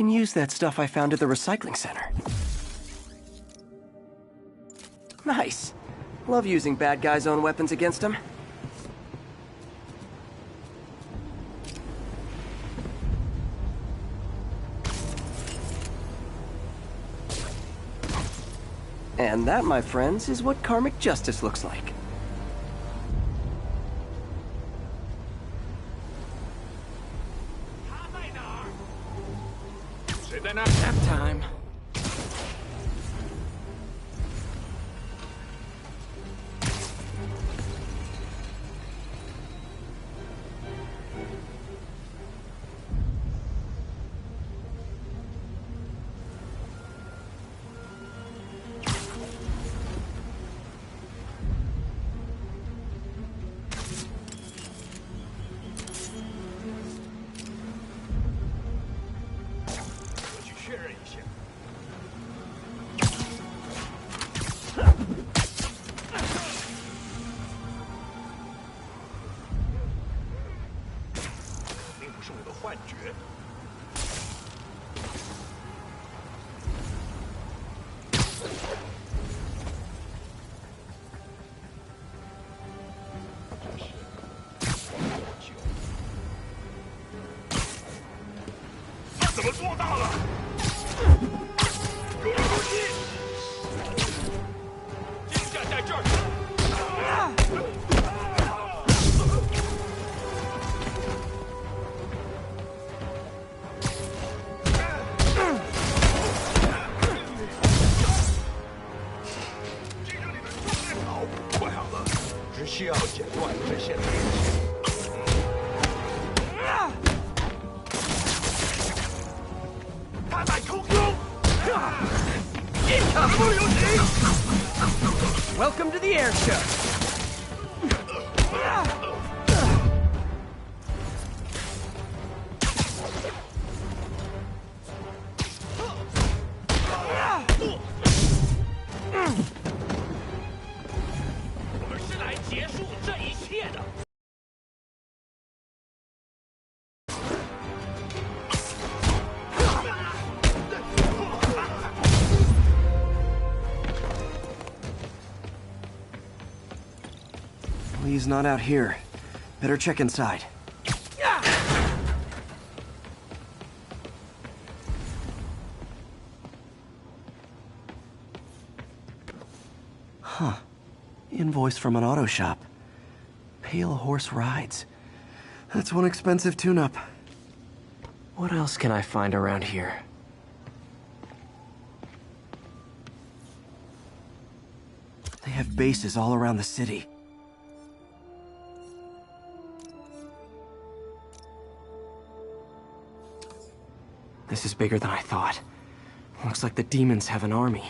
can use that stuff I found at the recycling center. Nice. Love using bad guys' own weapons against them. And that, my friends, is what karmic justice looks like. Nap time.怎么做大了？给我出击！金站在这儿。这里的状态好，快好了，只需要剪断这些联系。 他在空中！一场风流行。Welcome to the air show. He's not out here. Better check inside. Huh. Invoice from an auto shop. Pale Horse Rides. That's one expensive tune-up. What else can I find around here? They have bases all around the city. This is bigger than I thought. Looks like the demons have an army.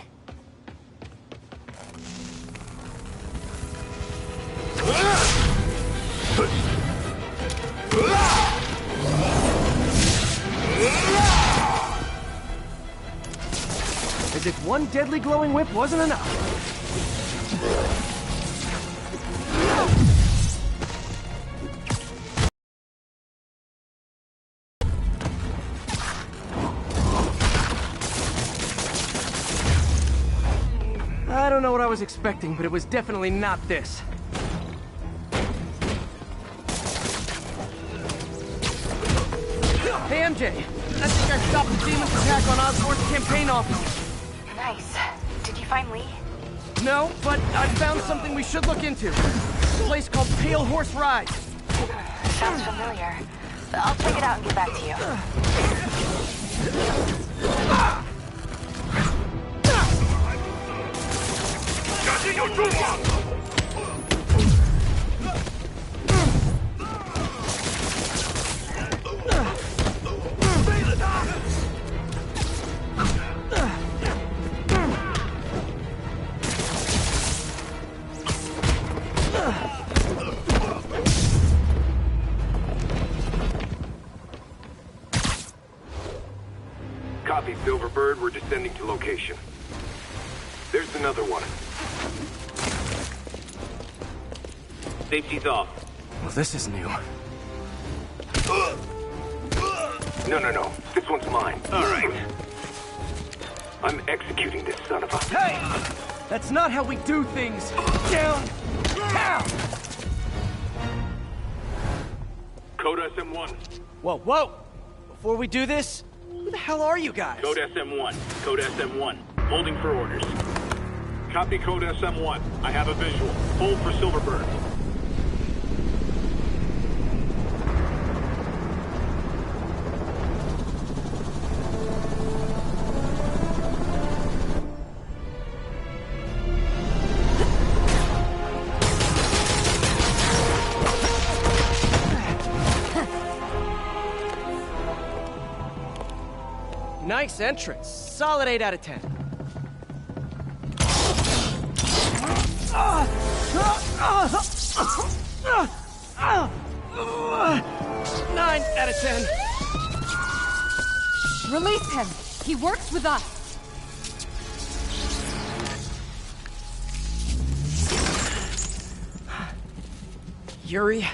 As if one deadly glowing whip wasn't enough. I don't know what I was expecting, but it was definitely not this. Hey, MJ. I think I stopped the demon's attack on Osborn's campaign office. Nice. Did you find Lee? No, but I found something we should look into. A place called Pale Horse Rides. Sounds familiar. I'll check it out and get back to you. 小心有重啊！背了他！ Copy, Silverbird. We're descending to location. There's another one. Safety's off. Well, this is new. No. This one's mine. All right. I'm executing this son of a... Hey! That's not how we do things! Down! Down! Code SM-1. Whoa! Before we do this, who the hell are you guys? Code SM-1. Code SM-1. Holding for orders. Copy Code SM-1. I have a visual. Hold for Silverburn. Nice entrance. Solid 8 out of 10. 9 out of 10. Release him! He works with us! Yuri,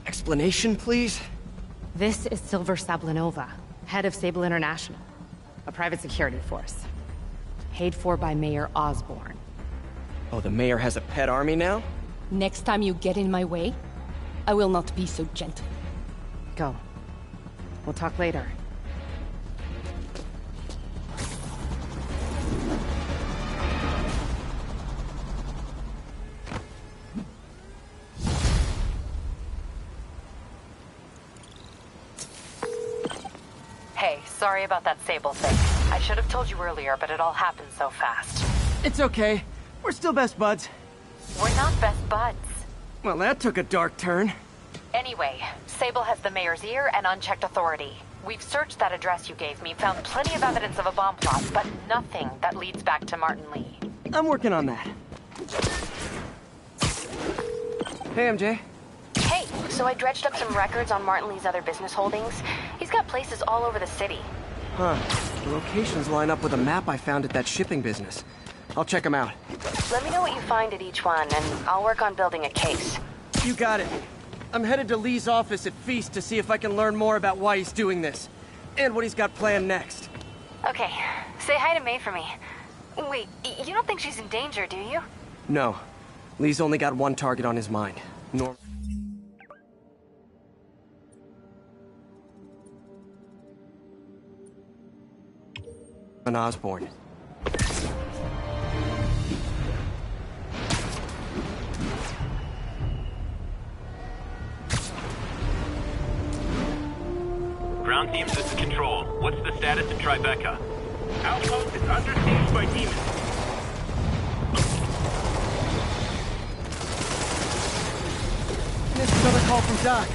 explanation, please? This is Silver Sablinova, head of Sable International, a private security force. Paid for by Mayor Osborn. Oh, the mayor has a pet army now? Next time you get in my way, I will not be so gentle. Go. We'll talk later. Hey, sorry about that Sable thing. I should have told you earlier, but it all happened so fast. It's okay. We're still best buds. We're not best buds. Well, that took a dark turn. Anyway, Sable has the mayor's ear and unchecked authority. We've searched that address you gave me, found plenty of evidence of a bomb plot, but nothing that leads back to Martin Lee. I'm working on that. Hey, MJ. Hey, so I dredged up some records on Martin Lee's other business holdings. He's got places all over the city. Huh. The locations line up with a map I found at that shipping business. I'll check them out. Let me know what you find at each one, and I'll work on building a case. You got it. I'm headed to Lee's office at Feast to see if I can learn more about why he's doing this. And what he's got planned next. Okay, say hi to May for me. Wait, you don't think she's in danger, do you? No. Lee's only got one target on his mind. Norm. And Osborn. Ground team, this is Control. What's the status in Tribeca? Outpost is under siege by demons. Missed another call from Doc.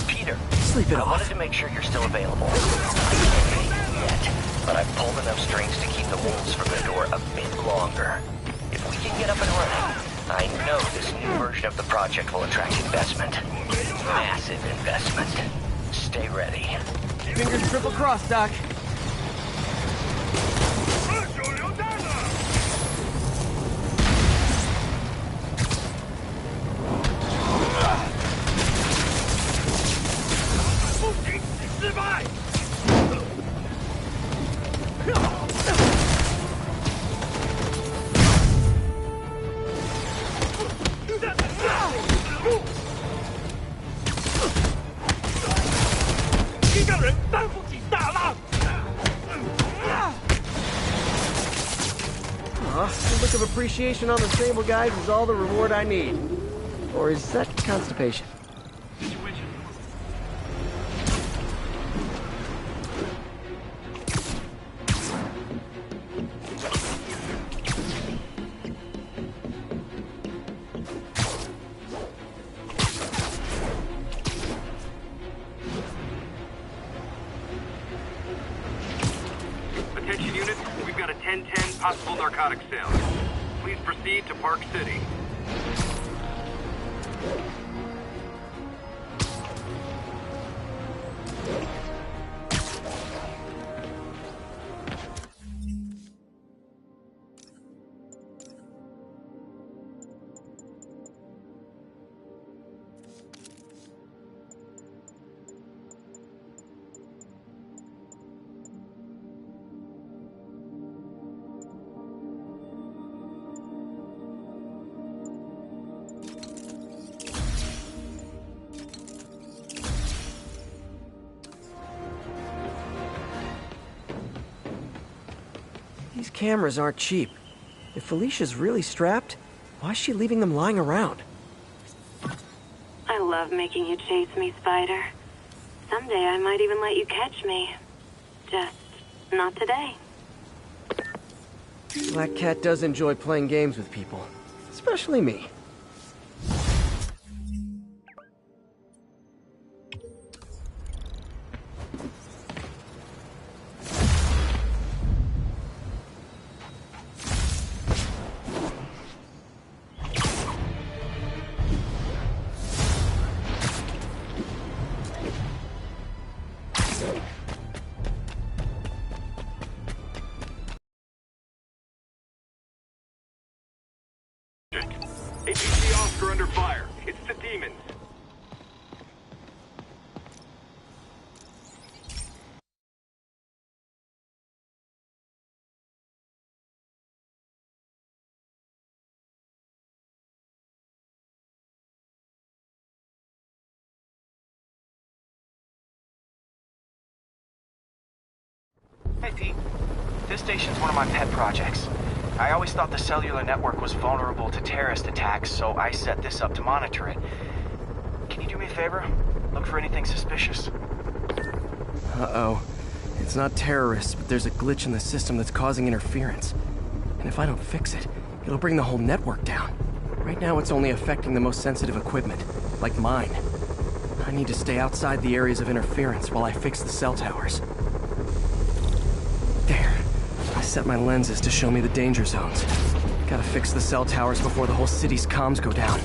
Peter, Sleep it I off. wanted to make sure you're still available. I can't pay you yet, but I've pulled enough strings to keep the wolves from the door a bit longer. If we can get up and running, I know this new version of the project will attract investment. Massive investment. Stay ready. Fingers triple crossed, Doc. The look of appreciation on the Sable guys is all the reward I need. Or is that constipation? Attention units, we've got a 10-10 possible narcotics sale. Please proceed to Park City. These cameras aren't cheap. If Felicia's really strapped, why is she leaving them lying around? I love making you chase me, Spider. Someday I might even let you catch me. Just not today. Black Cat does enjoy playing games with people. Especially me. APC Oscar under fire. It's the demons. Hey Pete, this station's one of my pet projects. I always thought the cellular network was vulnerable to terrorist attacks, so I set this up to monitor it. Can you do me a favor? Look for anything suspicious. Uh-oh. It's not terrorists, but there's a glitch in the system that's causing interference. And if I don't fix it, it'll bring the whole network down. Right now it's only affecting the most sensitive equipment, like mine. I need to stay outside the areas of interference while I fix the cell towers. There. I set my lenses to show me the danger zones. Gotta fix the cell towers before the whole city's comms go down.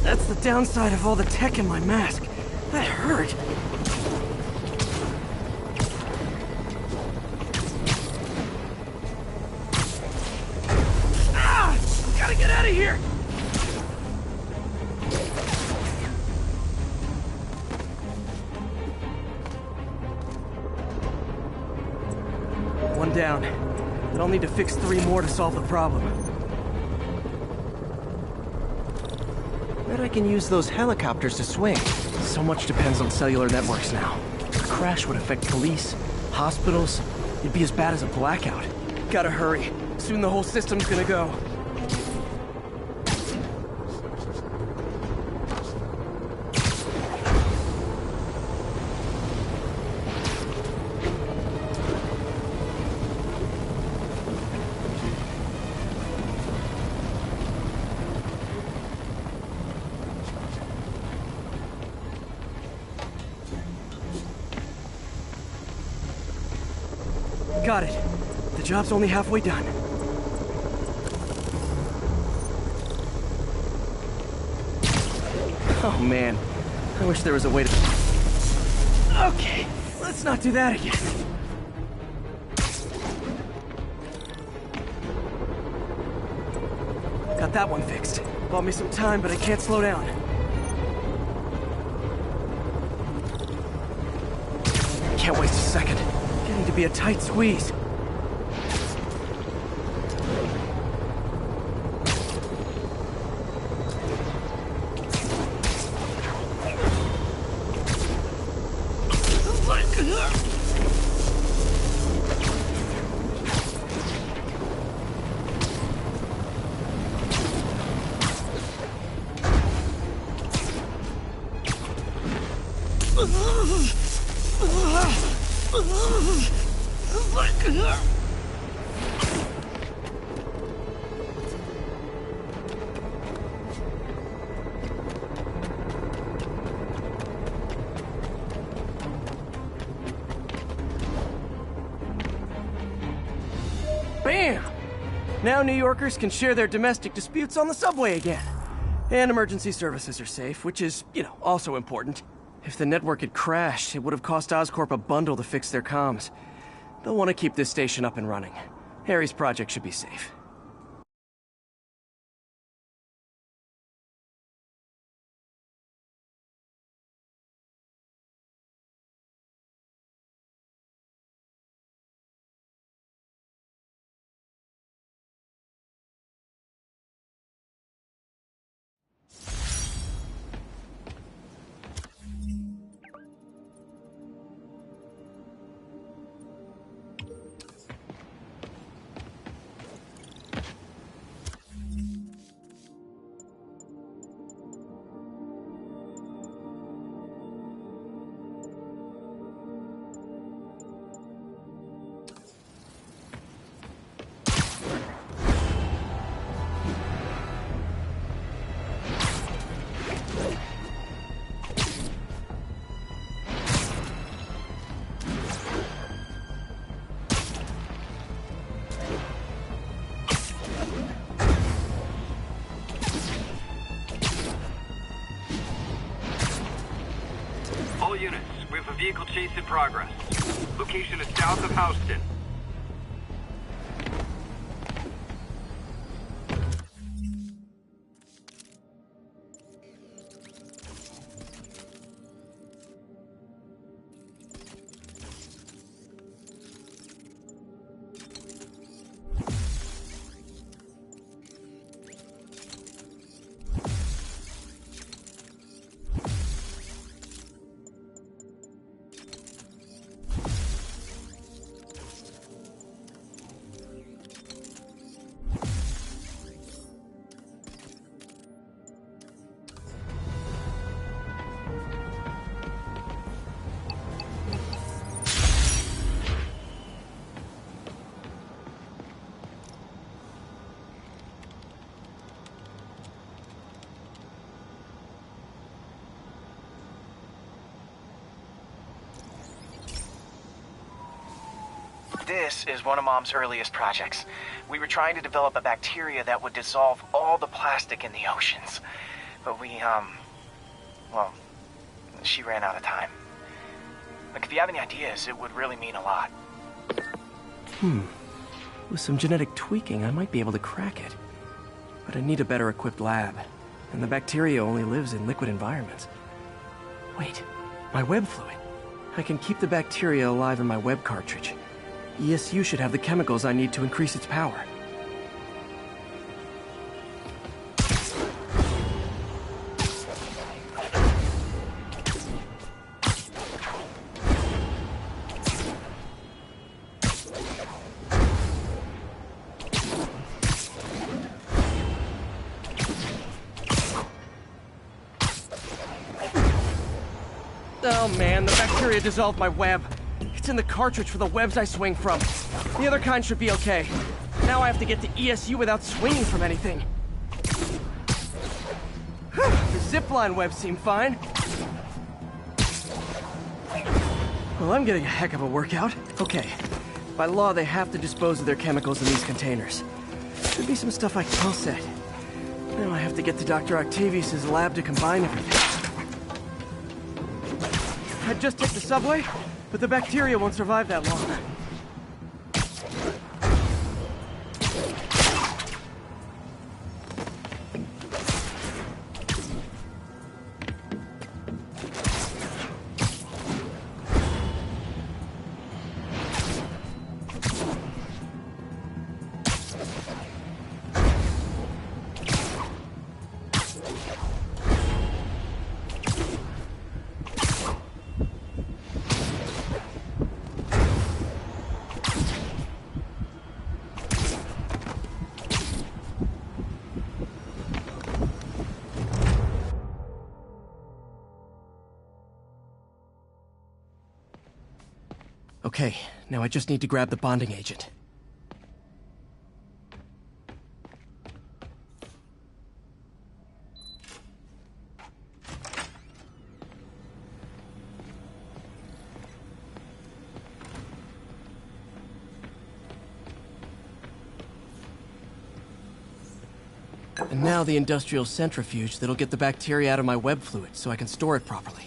That's the downside of all the tech in my mask. That hurt. Gotta get out of here! One down. But I'll need to fix 3 more to solve the problem. Bet I can use those helicopters to swing. So much depends on cellular networks now. A crash would affect police, hospitals. It'd be as bad as a blackout. Gotta hurry. Soon the whole system's gonna go. Got it. The job's only halfway done. Oh man, I wish there was a way to... Okay, let's not do that again. Got that one fixed. Bought me some time, but I can't slow down. Can't waste a second. Getting to be a tight squeeze. Bam! Now New Yorkers can share their domestic disputes on the subway again. And emergency services are safe, which is, also important. If the network had crashed, it would have cost Oscorp a bundle to fix their comms. They'll want to keep this station up and running. Harry's project should be safe. All units, we have a vehicle chase in progress. Location is south of Houston. This is one of Mom's earliest projects. We were trying to develop a bacteria that would dissolve all the plastic in the oceans. But well, she ran out of time. Like, if you have any ideas, it would really mean a lot. With some genetic tweaking, I might be able to crack it. But I need a better equipped lab. And the bacteria only lives in liquid environments. Wait, my web fluid. I can keep the bacteria alive in my web cartridge. ESU should have the chemicals I need to increase its power. Oh man, the bacteria dissolved my web. It's in the cartridge for the webs I swing from. The other kind should be okay. Now I have to get to ESU without swinging from anything. The zipline webs seem fine. Well, I'm getting a heck of a workout. Okay. By law, they have to dispose of their chemicals in these containers. Should be some stuff I can all set. Now I have to get to Dr. Octavius' lab to combine everything. I'd just take the subway, but the bacteria won't survive that long. Okay, now I just need to grab the bonding agent. And now the industrial centrifuge that'll get the bacteria out of my web fluid so I can store it properly.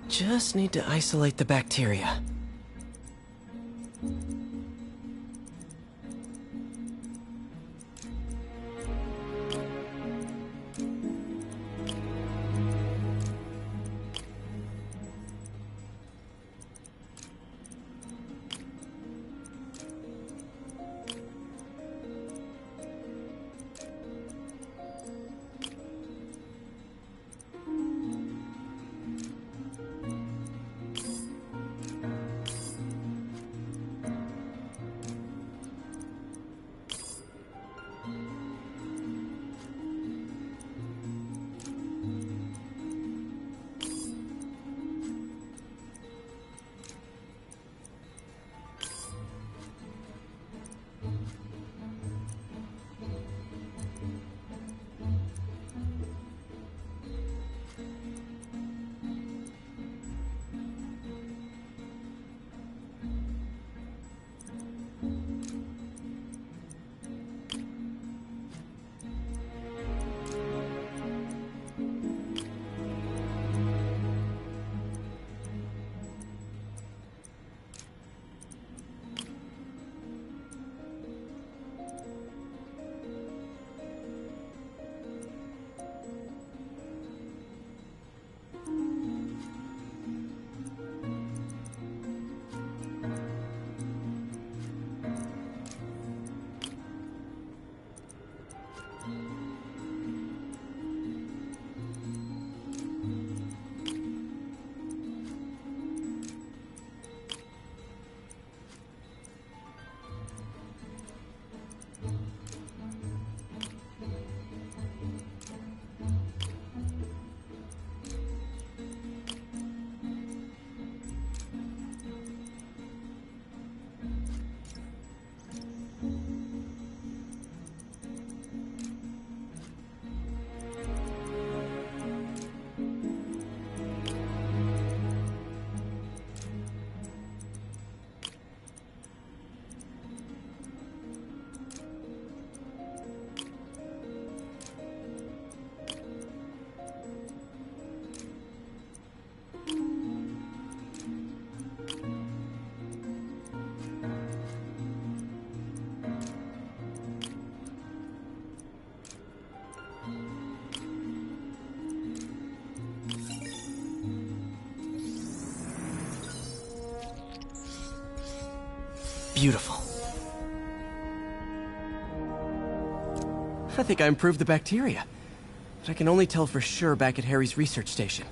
Just need to isolate the bacteria. Beautiful. I think I improved the bacteria, but I can only tell for sure back at Harry's research station.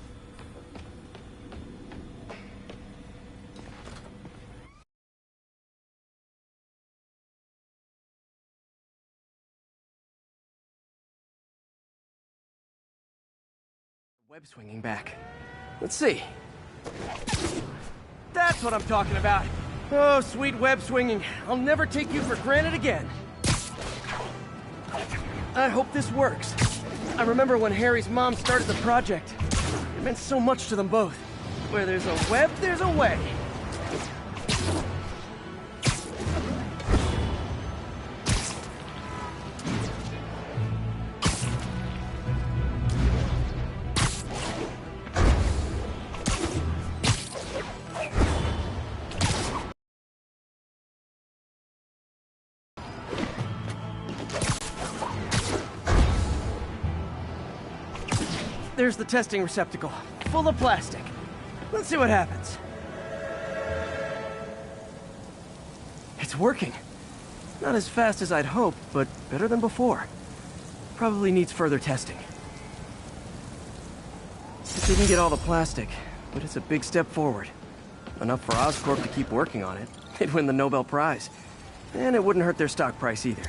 Web swinging back. Let's see. That's what I'm talking about. Oh, sweet web swinging. I'll never take you for granted again. I hope this works. I remember when Harry's mom started the project. It meant so much to them both. Where there's a web, there's a way. There's the testing receptacle, full of plastic. Let's see what happens. It's working. Not as fast as I'd hoped, but better than before. Probably needs further testing. It didn't get all the plastic, but it's a big step forward. Enough for Oscorp to keep working on it. They'd win the Nobel Prize. And it wouldn't hurt their stock price either.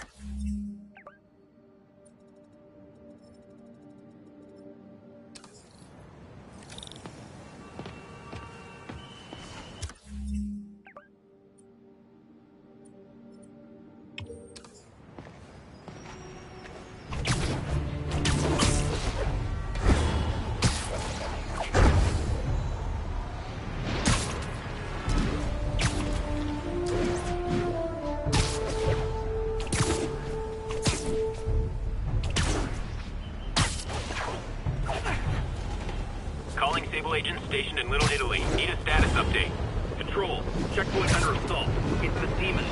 Calling Sable agents stationed in Little Italy. Need a status update. Control. Checkpoint under assault. It's the demons.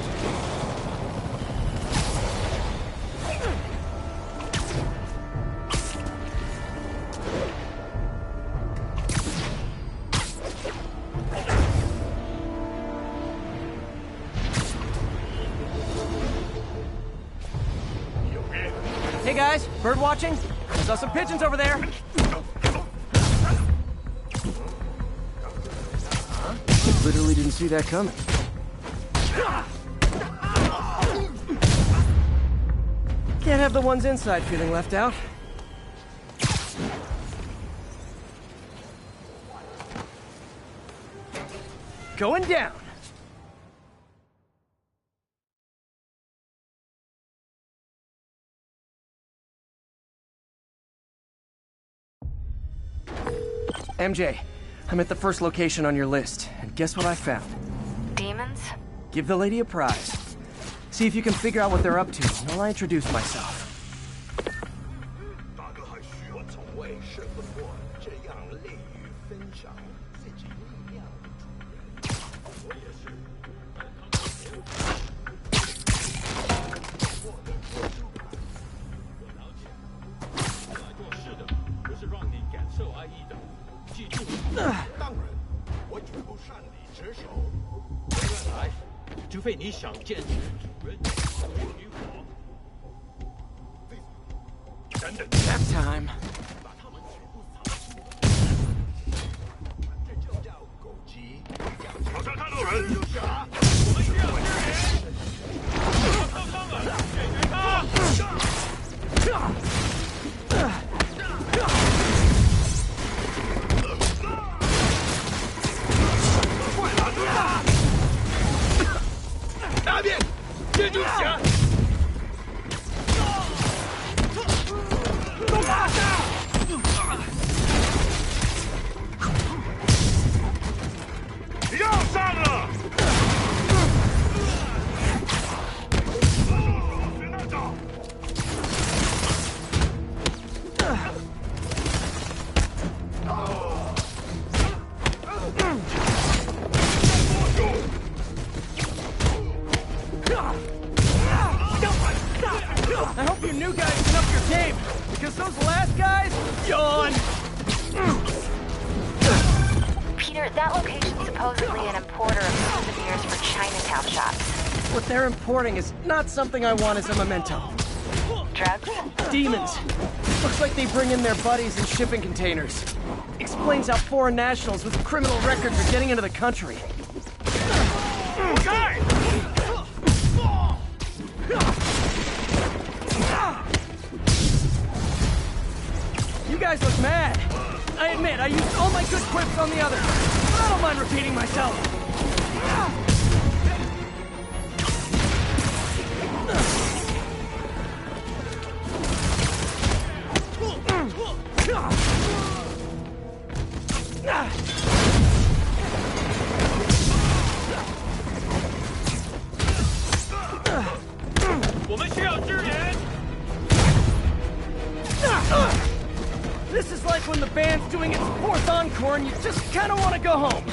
Hey guys, bird watching? I saw some pigeons over there. Literally didn't see that coming. Can't have the ones inside feeling left out. Going down. MJ, I'm at the first location on your list, and guess what I found? Demons? Give the lady a prize. See if you can figure out what they're up to while I introduce myself. Nap time. I hope you new guys can up your game, because those last guys, yawn. Peter, that location's supposedly an importer of souvenirs for Chinatown shops. What they're importing is not something I want as a memento. Drugs? Demons. Looks like they bring in their buddies in shipping containers. Explains how foreign nationals with criminal records are getting into the country. Guy! You guys look mad. I admit, I used all my good quips on the others, but I don't mind repeating myself. This is like when the band's doing its fourth encore and you just kind of want to go home.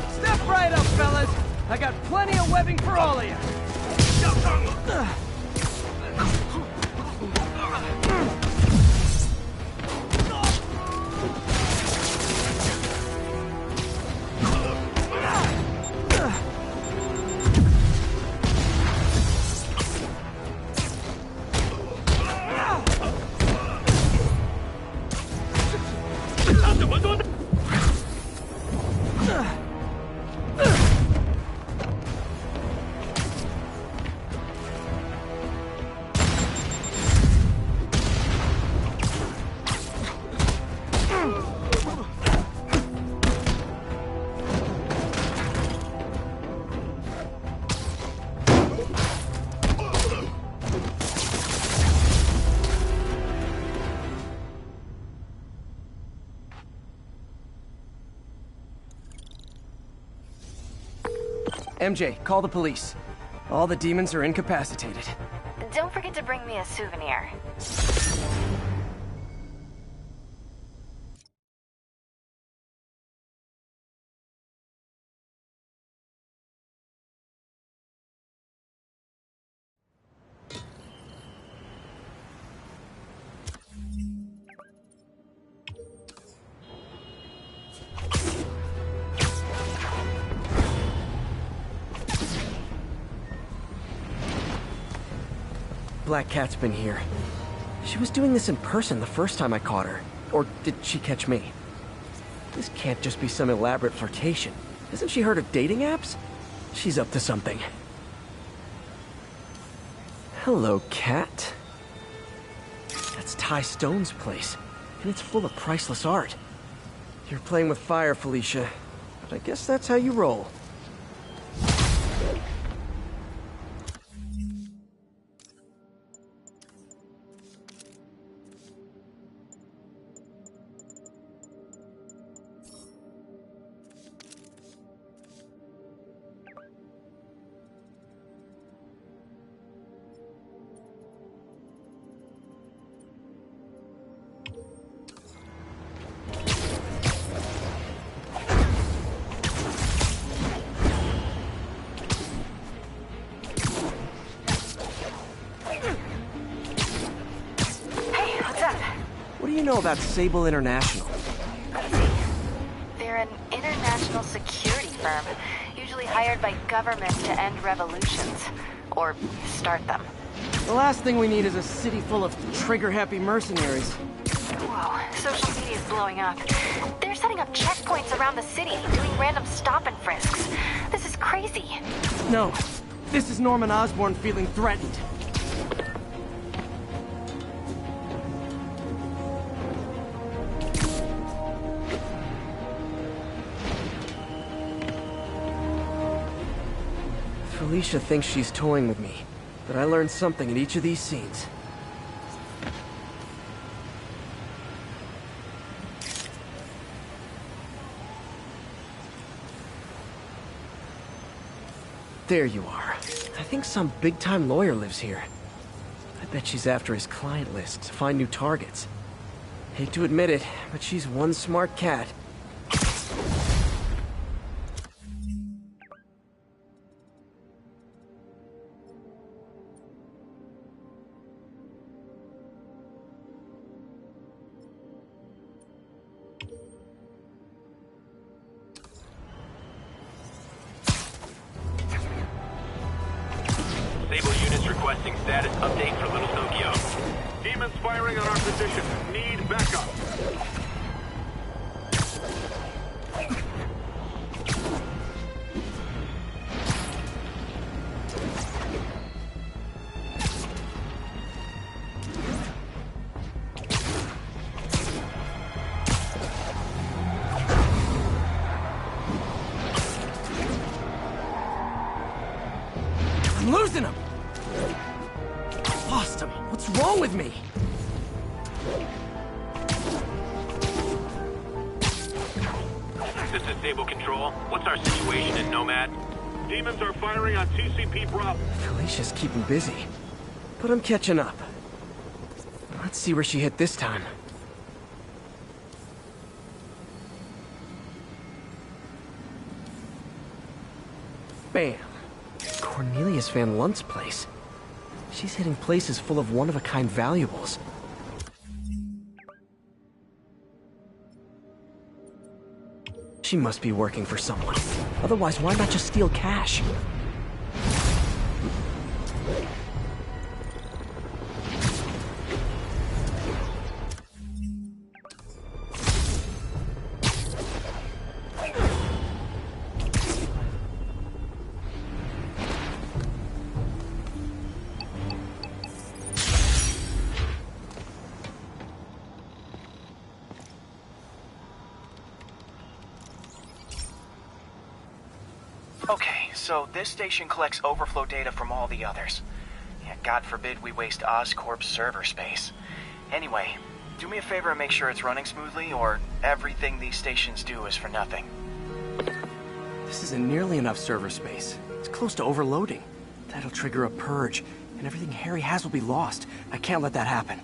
Step right up, fellas. I got plenty of webbing for all of you. MJ, call the police. All the demons are incapacitated. Don't forget to bring me a souvenir. Black Cat's been here. She was doing this in person the first time I caught her. Or did she catch me? This can't just be some elaborate flirtation. Hasn't she heard of dating apps? She's up to something. Hello, Cat. That's Ty Stone's place, and it's full of priceless art. You're playing with fire, Felicia, but I guess that's how you roll. What do you know about Sable International? They're an international security firm, usually hired by governments to end revolutions. Or start them. The last thing we need is a city full of trigger-happy mercenaries. Whoa, social media is blowing up. They're setting up checkpoints around the city, doing random stop and frisks. This is crazy. No, this is Norman Osborn feeling threatened. Felicia thinks she's toying with me, but I learned something in each of these scenes. There you are. I think some big-time lawyer lives here. I bet she's after his client list to find new targets. Hate to admit it, but she's one smart cat. Sable units requesting status update for Little Tokyo. Demons firing on our position. Need backup. I'm losing him! Lost him. What's wrong with me? This is Sable Control. What's our situation in Nomad? Demons are firing on TCP Bravo. Felicia's keeping busy, but I'm catching up. Let's see where she hit this time. Bam. Cornelius Van Lunt's place. She's hitting places full of one-of-a-kind valuables. She must be working for someone. Otherwise, why not just steal cash? Okay, so this station collects overflow data from all the others. Yeah, God forbid we waste Oscorp's server space. Anyway, do me a favor and make sure it's running smoothly, or everything these stations do is for nothing. This isn't nearly enough server space. It's close to overloading. That'll trigger a purge, and everything Harry has will be lost. I can't let that happen.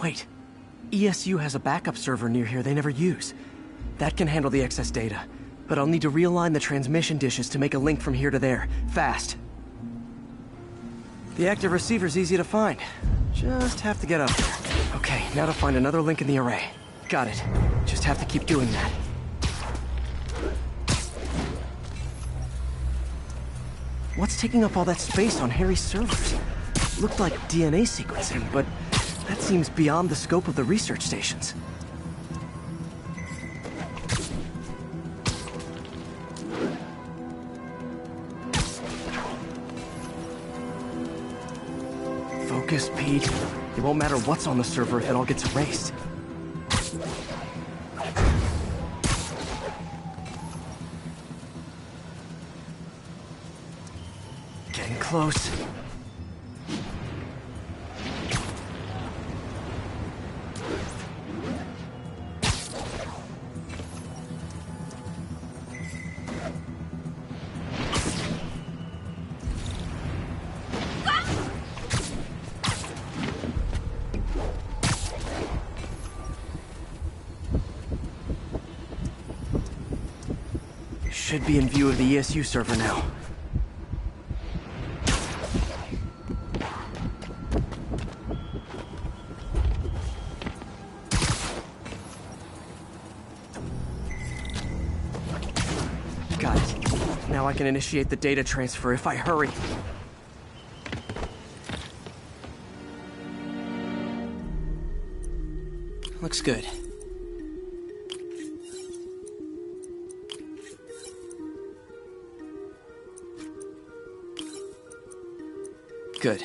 Wait. ESU has a backup server near here they never use. That can handle the excess data. But I'll need to realign the transmission dishes to make a link from here to there. Fast. The active receiver's easy to find. Just have to get up there. Okay, now to find another link in the array. Got it. Just have to keep doing that. What's taking up all that space on Harry's servers? Looked like DNA sequencing, but that seems beyond the scope of the research stations. Focus, Pete. It won't matter what's on the server if it all gets erased. Getting close. Should be in view of the ESU server now. Got it. Now I can initiate the data transfer if I hurry. Looks good. Good.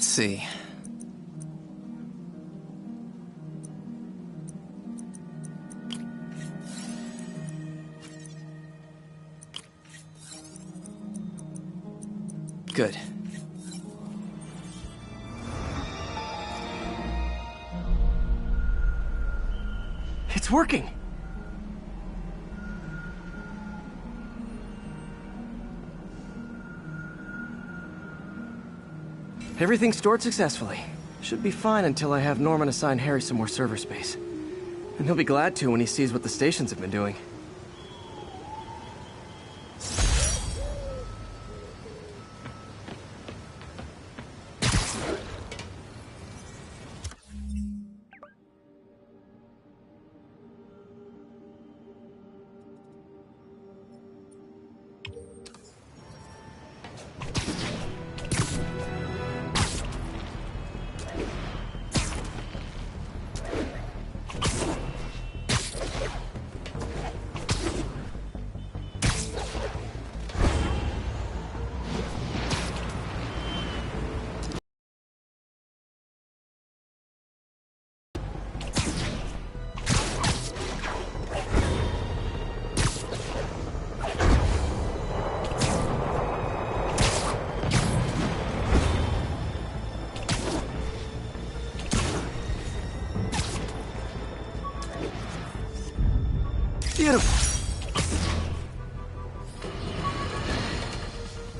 Let's see. Good. It's working! Everything's stored successfully. Should be fine until I have Norman assign Harry some more server space. And he'll be glad to when he sees what the stations have been doing.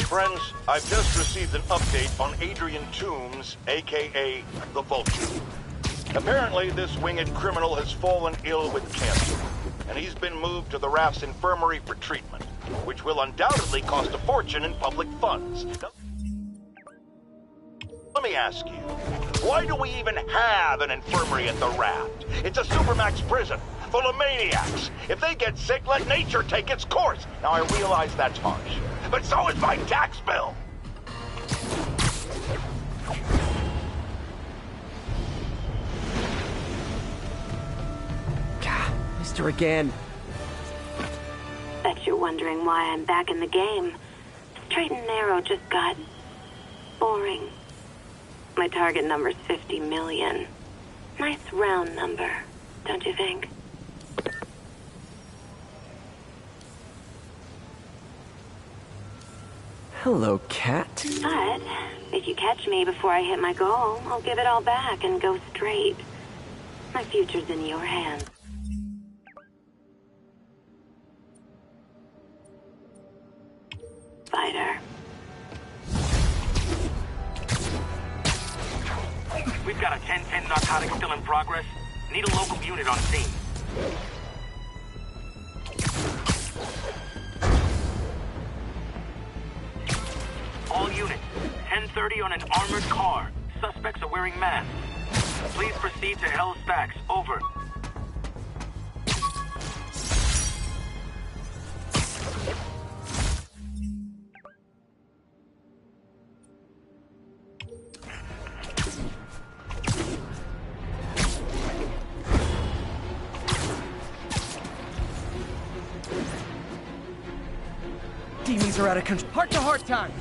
Friends, I've just received an update on Adrian Toombs, aka the Vulture. Apparently, this winged criminal has fallen ill with cancer, and he's been moved to the RAF's infirmary for treatment, which will undoubtedly cost a fortune in public funds. Now, let me ask you, why do we even have an infirmary at the RAF? It's a supermax prison, full of maniacs. If they get sick, let nature take its course. Now, I realize that's harsh, but so is my tax bill. God, Mr. again. Bet you're wondering why I'm back in the game. Straight and narrow just got boring. My target number's 50 million. Nice round number, don't you think? Hello, cat. But if you catch me before I hit my goal, I'll give it all back and go straight. My future's in your hands. Spider. We've got a 10-10 narcotic still in progress. Need a local unit on scene. All units, 10:30 on an armored car. Suspects are wearing masks. Please proceed to Hell Stacks. Over. Demons are out of control. Heart-to-heart time.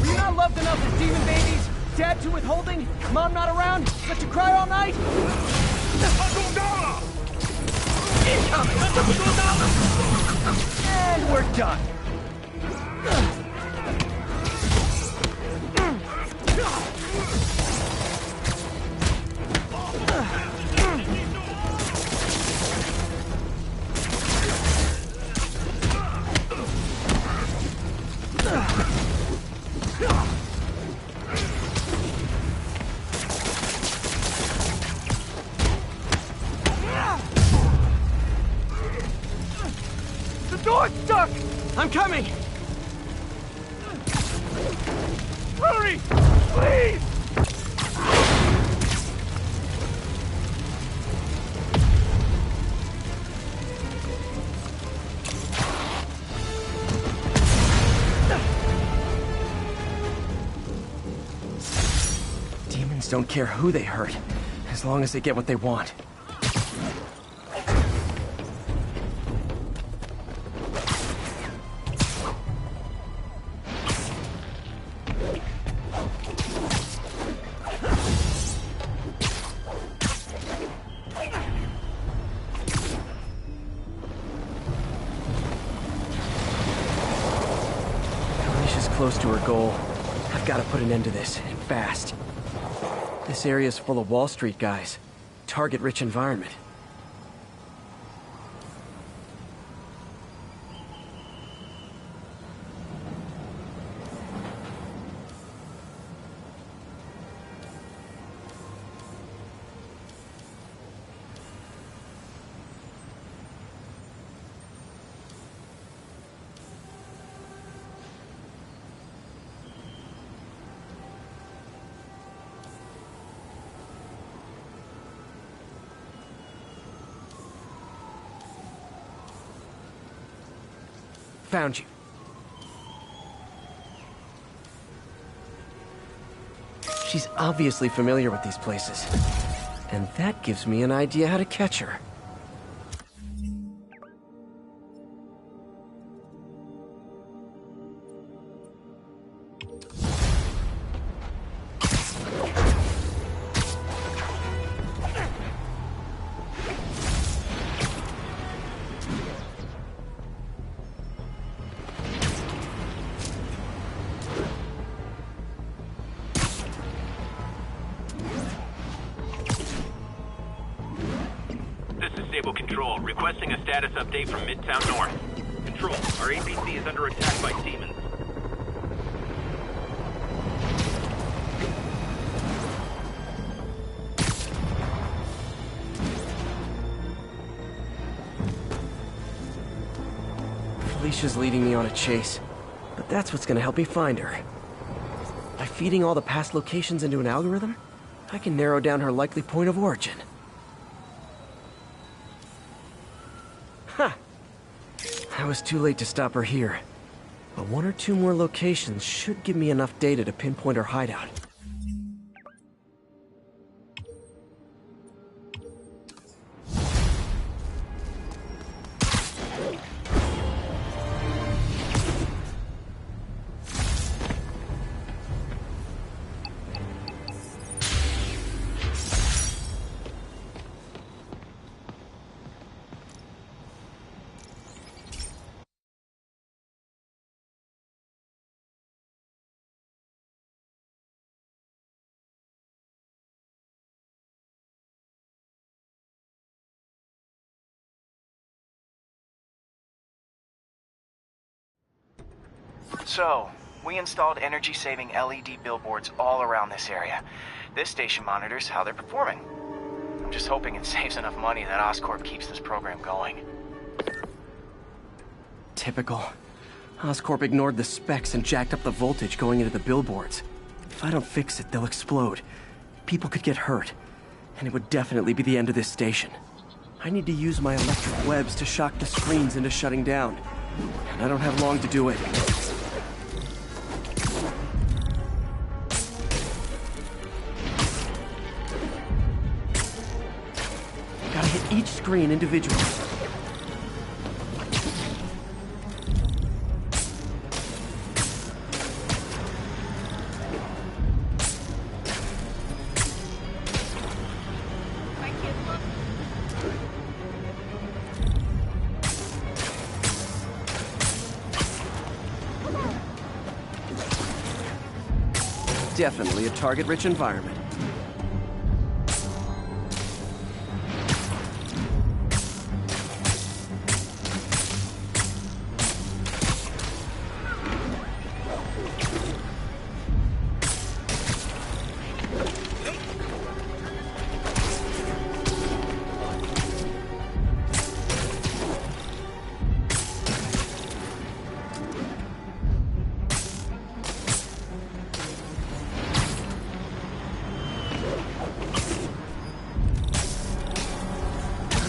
Were you not loved enough as demon babies? Dad too withholding? Mom not around? Let you cry all night? And we're done. The door's stuck! I'm coming! Hurry! Please! Demons don't care who they hurt, as long as they get what they want. close to her goal. I've got to put an end to this, and fast. This area's full of Wall Street guys. Target-rich environment. Found you. She's obviously familiar with these places. And that gives me an idea how to catch her. Stable Control, requesting a status update from Midtown North. Control, our APC is under attack by demons. Felicia's leading me on a chase, but that's what's gonna help me find her. By feeding all the past locations into an algorithm, I can narrow down her likely point of origin. I was too late to stop her here, but one or two more locations should give me enough data to pinpoint her hideout. So, we installed energy-saving LED billboards all around this area. This station monitors how they're performing. I'm just hoping it saves enough money that Oscorp keeps this program going. Typical. Oscorp ignored the specs and jacked up the voltage going into the billboards. If I don't fix it, they'll explode. People could get hurt. And it would definitely be the end of this station. I need to use my electric webs to shock the screens into shutting down. And I don't have long to do it. Gotta hit each screen individually. Definitely a target-rich environment.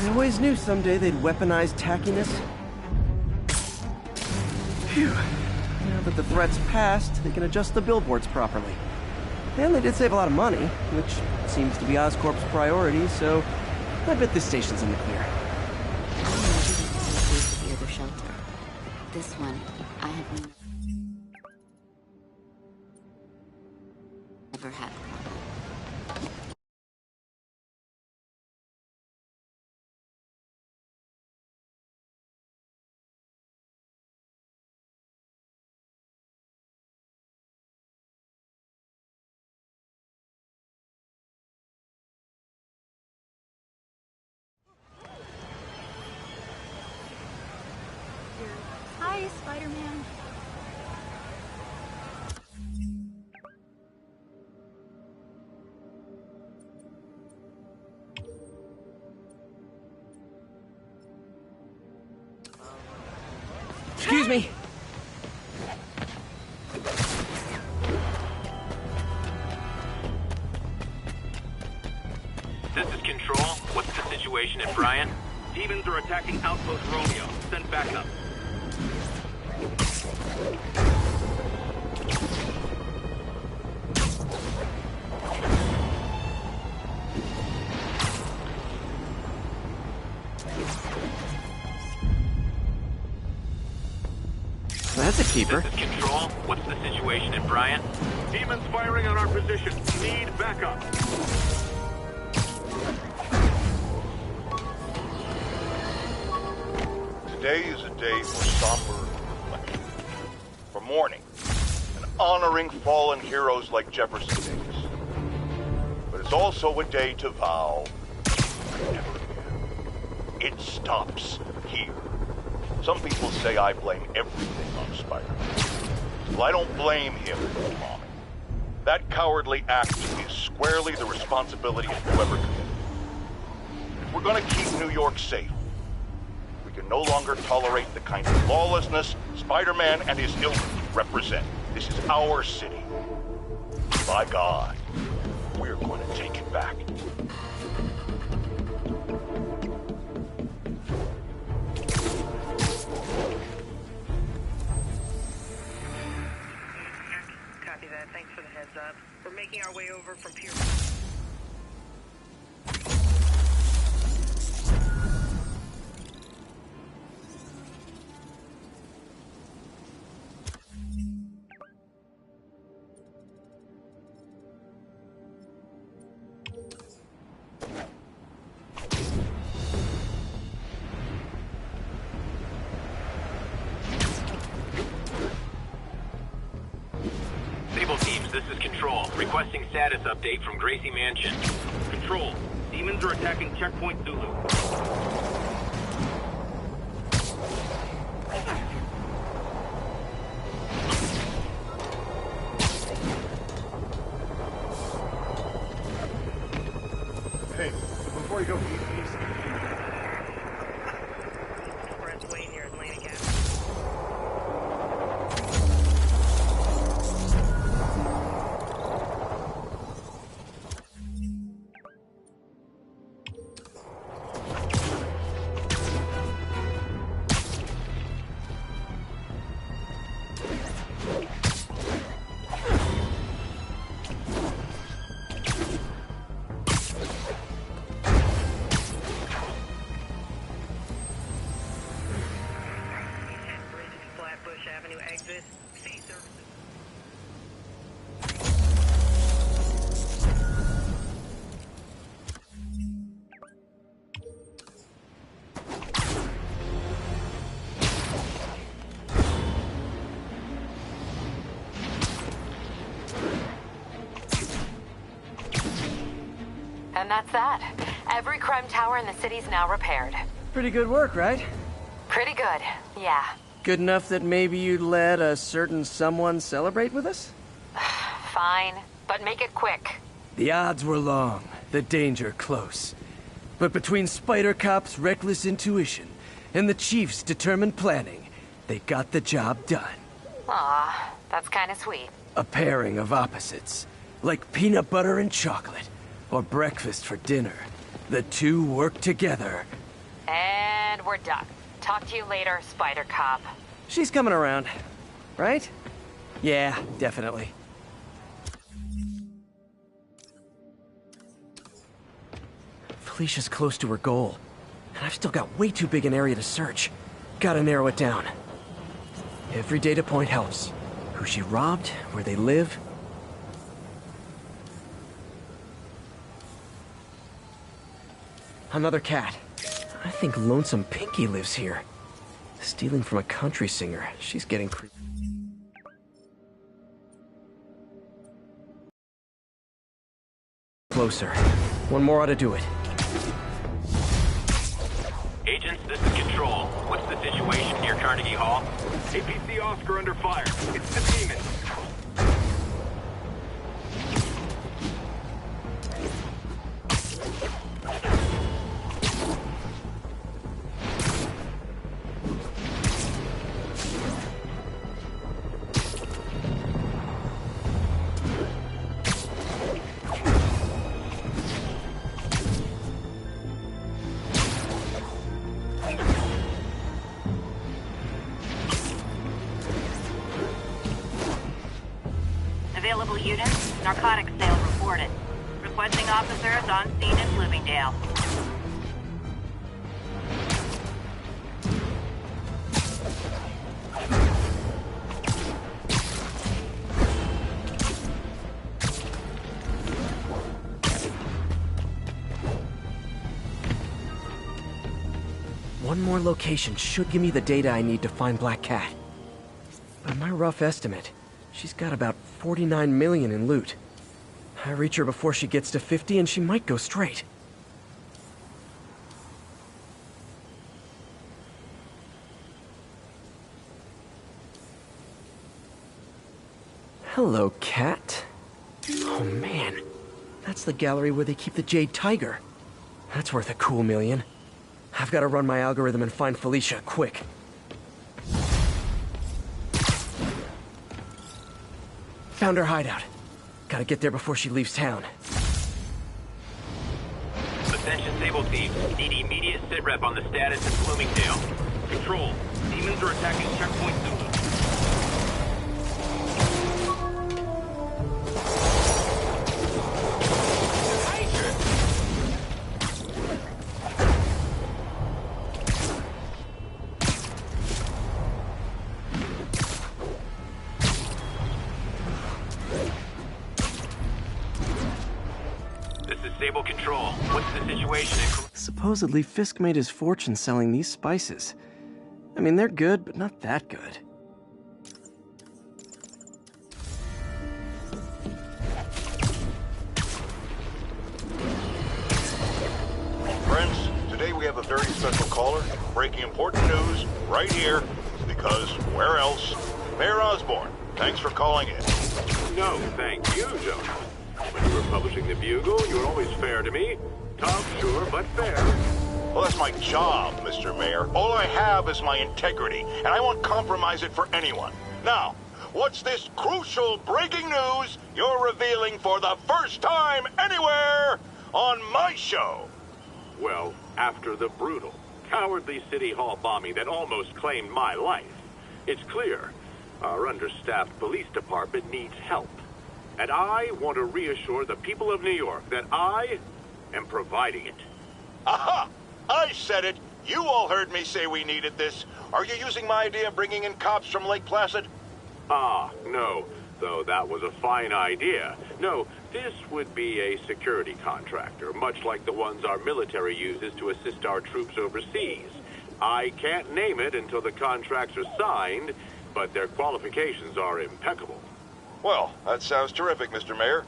I always knew someday they'd weaponize tackiness. Phew. Now that the threat's passed, they can adjust the billboards properly. And they did save a lot of money, which seems to be Oscorp's priority, so I bet this station's in the clear. The shelter. This one, I have never had. me? This is Control. What's the situation at Bryant? Demons are attacking Outpost Romeo. Send backup. That's a keeper. This is Control. What's the situation at Bryant? Demons firing on our position. Need backup. Today is a day for somber reflection, for mourning, and honoring fallen heroes like Jefferson Davis. But it's also a day to vow never again. It stops here. Some people say I blame everything on Spider-Man. Well, I don't blame him for the bombing. That cowardly act is squarely the responsibility of whoever committed it. If we're gonna keep New York safe, we can no longer tolerate the kind of lawlessness Spider-Man and his ilk represent. This is our city. By God, we're going to take it back. Copy that. Thanks for the heads up. We're making our way over from Pier... This is Control, requesting status update from Gracie Mansion. Control, demons are attacking Checkpoint Zulu. Hey, before you go, please. Brent's waiting near Atlantic Avenue. Exit. C services. And that's that. Every crime tower in the city's now repaired. Pretty good work, right? Pretty good, yeah. Good enough that maybe you'd let a certain someone celebrate with us? Fine, but make it quick. The odds were long, the danger close. But between Spider Cop's reckless intuition and the Chief's determined planning, they got the job done. Aw, that's kinda sweet. A pairing of opposites, like peanut butter and chocolate, or breakfast for dinner. The two work together. And we're done. Talk to you later, Spider Cop. She's coming around, right? Yeah, definitely. Felicia's close to her goal, and I've still got way too big an area to search. Gotta narrow it down. Every data point helps. Who she robbed, where they live. Another cat. I think Lonesome Pinky lives here. Stealing from a country singer. She's getting creepy. Closer. One more ought to do it. Agents, this is Control. What's the situation near Carnegie Hall? APC Oscar under fire. It's the demon. available units. Narcotics sale reported. Requesting officers on scene in Bloomingdale. One more location should give me the data I need to find Black Cat. By my rough estimate, she's got about 49 million in loot. I reach her before she gets to 50 and she might go straight. Hello, Cat. Oh man, that's the gallery where they keep the Jade Tiger. That's worth a cool million. I've got to run my algorithm and find Felicia, quick. Found her hideout. Gotta get there before she leaves town. Attention, Sable team. Need immediate sitrep on the status in Bloomingdale. Control. Demons are attacking checkpoint soon. Sable Control. What's the situation? Supposedly, Fisk made his fortune selling these spices. I mean, they're good, but not that good. Friends, today we have a very special caller breaking important news right here, because where else? Mayor Osborn, thanks for calling in. No, thank you, Jonas. When you were publishing the Bugle, you were always fair to me. Tough, sure, but fair. Well, that's my job, Mr. Mayor. All I have is my integrity, and I won't compromise it for anyone. Now, what's this crucial breaking news you're revealing for the first time anywhere on my show? Well, after the brutal, cowardly City Hall bombing that almost claimed my life, it's clear our understaffed police department needs help. And I want to reassure the people of New York that I am providing it. Aha! I said it! You all heard me say we needed this. Are you using my idea of bringing in cops from Lake Placid? Ah, no. Though that was a fine idea. No, this would be a security contractor, much like the ones our military uses to assist our troops overseas. I can't name it until the contracts are signed, but their qualifications are impeccable. Well, that sounds terrific, Mr. Mayor.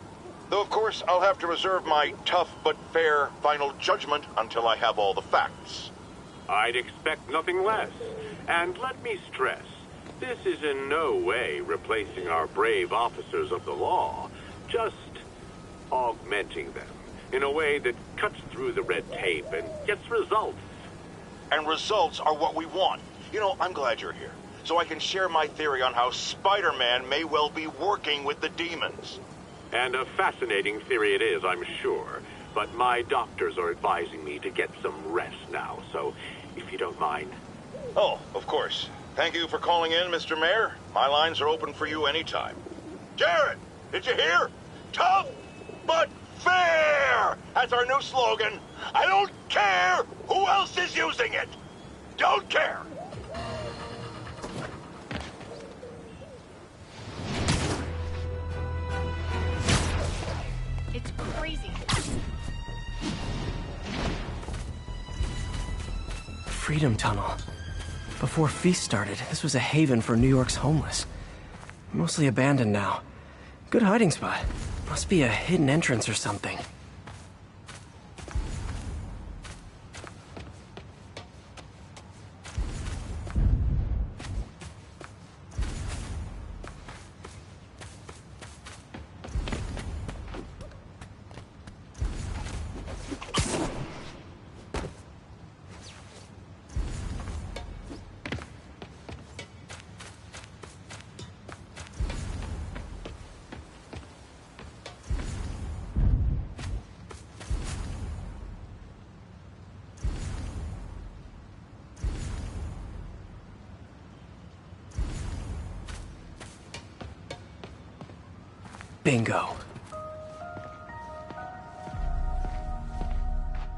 Though, of course, I'll have to reserve my tough but fair final judgment until I have all the facts. I'd expect nothing less. And let me stress, this is in no way replacing our brave officers of the law, just augmenting them in a way that cuts through the red tape and gets results. And results are what we want. You know, I'm glad you're here, so I can share my theory on how Spider-Man may well be working with the demons. And a fascinating theory it is, I'm sure. But my doctors are advising me to get some rest now, so if you don't mind. Oh, of course. Thank you for calling in, Mr. Mayor. My lines are open for you anytime. Jared, did you hear? Tough but fair! That's our new slogan. I don't care who else is using it. Don't care. It's crazy. Freedom Tunnel. Before Feast started, this was a haven for New York's homeless. Mostly abandoned now. Good hiding spot. Must be a hidden entrance or something. Bingo.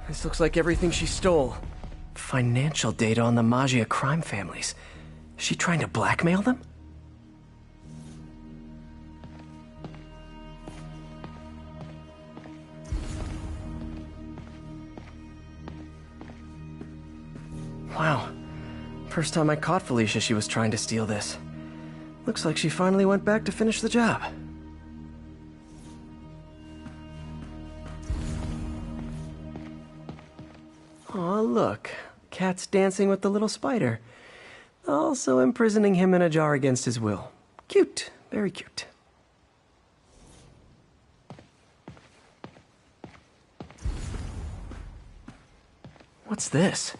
This looks like everything she stole. Financial data on the Maggia crime families. Is she trying to blackmail them? Wow. First time I caught Felicia, she was trying to steal this. Looks like she finally went back to finish the job. Aw, look. Cat's dancing with the little spider. Also imprisoning him in a jar against his will. Cute. Very cute. What's this?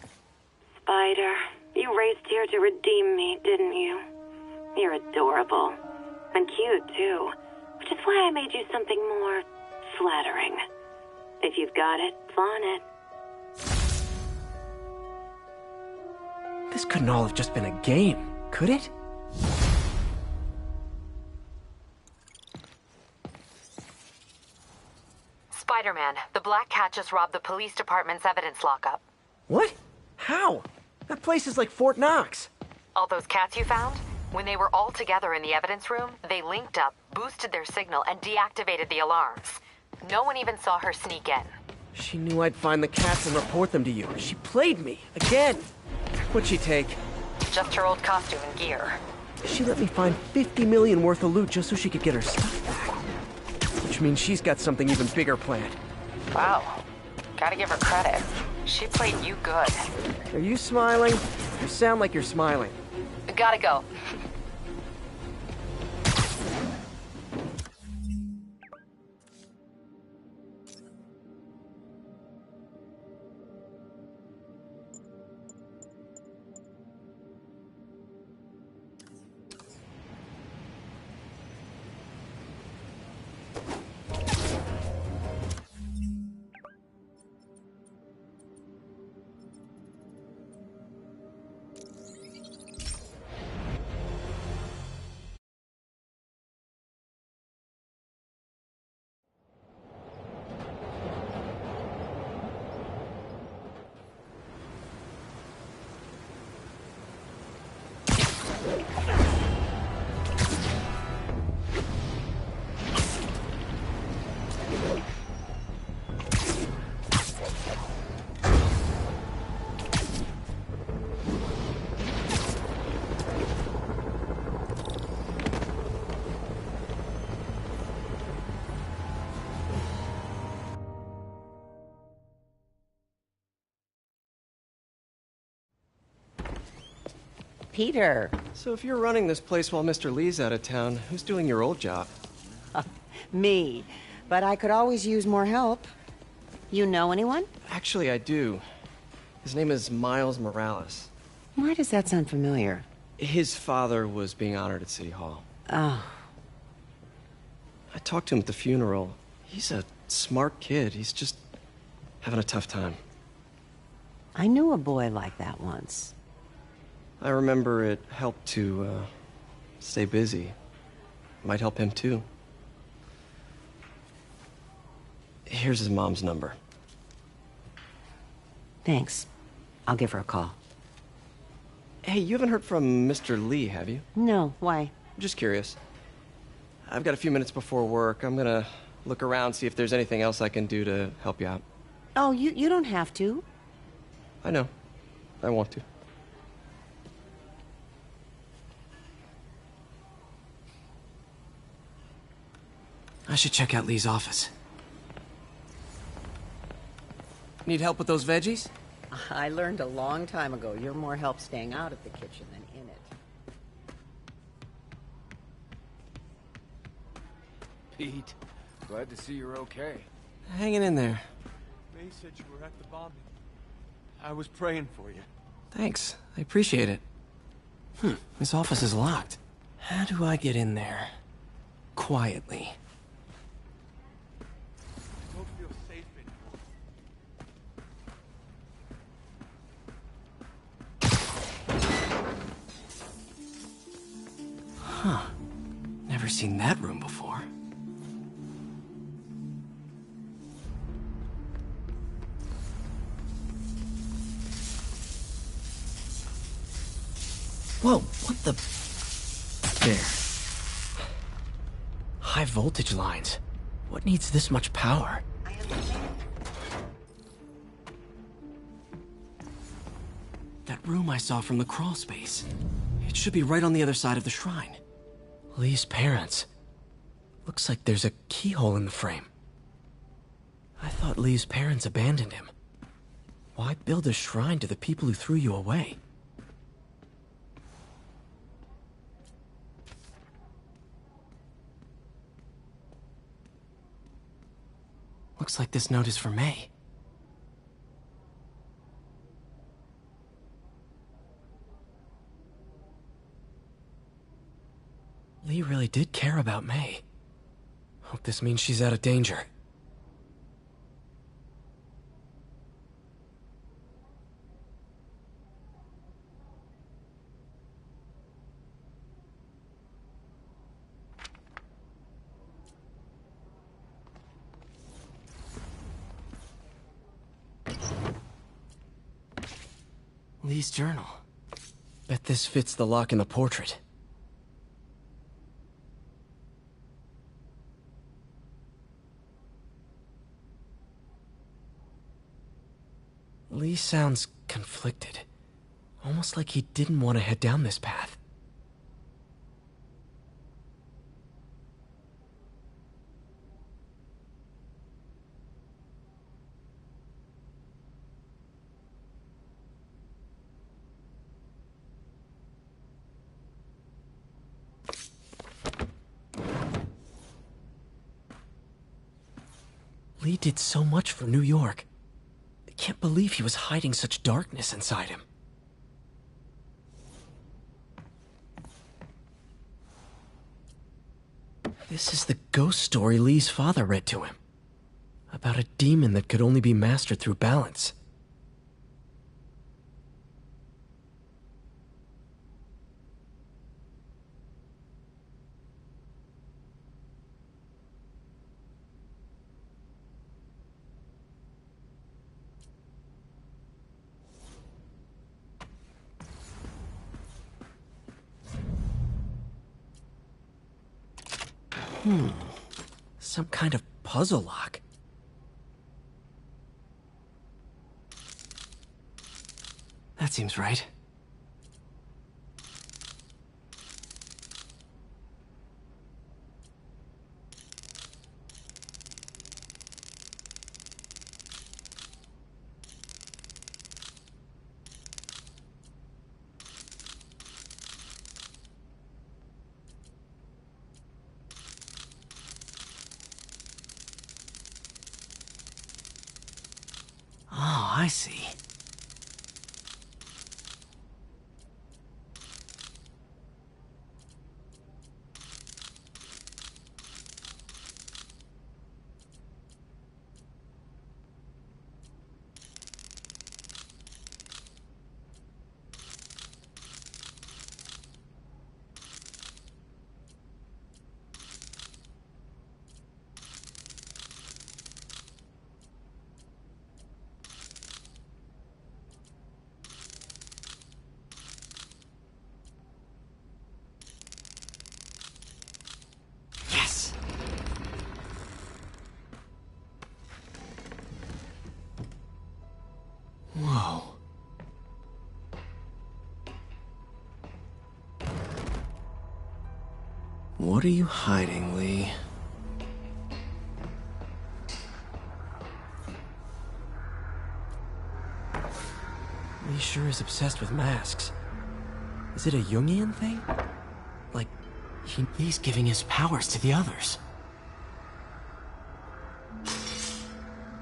Spider, you raced here to redeem me, didn't you? You're adorable. And cute, too. Which is why I made you something more flattering. If you've got it, flaunt it. This couldn't all have just been a game, could it? Spider-Man, the Black Cat just robbed the police department's evidence lockup. What? How? That place is like Fort Knox. All those cats you found? When they were all together in the evidence room, they linked up, boosted their signal, and deactivated the alarms. No one even saw her sneak in. She knew I'd find the cats and report them to you. She played me, again. What'd she take? Just her old costume and gear. She let me find 50 million worth of loot just so she could get her stuff back. Which means she's got something even bigger planned. Wow. Gotta give her credit. She played you good. Are you smiling? You sound like you're smiling. Gotta go. Peter. So if you're running this place while Mr. Lee's out of town, who's doing your old job? Me. But I could always use more help. You know anyone? Actually, I do. His name is Miles Morales. Why does that sound familiar? His father was being honored at City Hall. Oh. I talked to him at the funeral. He's a smart kid. He's just having a tough time. I knew a boy like that once. I remember it helped to, stay busy. Might help him, too. Here's his mom's number. Thanks. I'll give her a call. Hey, you haven't heard from Mr. Lee, have you? No, why? I'm just curious. I've got a few minutes before work. I'm gonna look around, see if there's anything else I can do to help you out. Oh, you don't have to. I know. I want to. I should check out Lee's office. Need help with those veggies? I learned a long time ago you're more help staying out of the kitchen than in it. Pete, glad to see you're okay. Hanging in there. May said you were at the bombing. I was praying for you. Thanks. I appreciate it. This office is locked. How do I get in there? Quietly. I don't feel safe anymore. Huh. Never seen that room before. Whoa, what the... There. High voltage lines. What needs this much power? That room I saw from the crawl space. It should be right on the other side of the shrine. Lee's parents. Looks like there's a keyhole in the frame. I thought Lee's parents abandoned him. Why build a shrine to the people who threw you away? Looks like this note is for May. Lee really did care about May. Hope this means she's out of danger. Lee's journal. Bet this fits the lock in the portrait. Lee sounds conflicted. Almost like he didn't want to head down this path. Lee did so much for New York. I can't believe he was hiding such darkness inside him. This is the ghost story Lee's father read to him. About a demon that could only be mastered through balance. Some kind of puzzle lock. That seems right. I see. Whoa. What are you hiding, Lee? Lee sure is obsessed with masks. Is it a Jungian thing? Like, he's giving his powers to the others.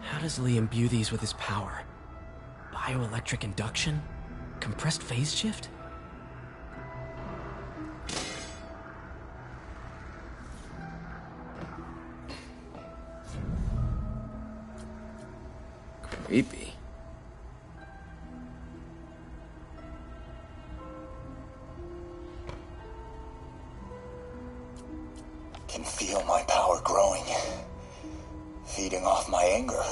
How does Lee imbue these with his power? Bioelectric induction? Compressed phase shift? Creepy. Can feel my power growing, feeding off my anger.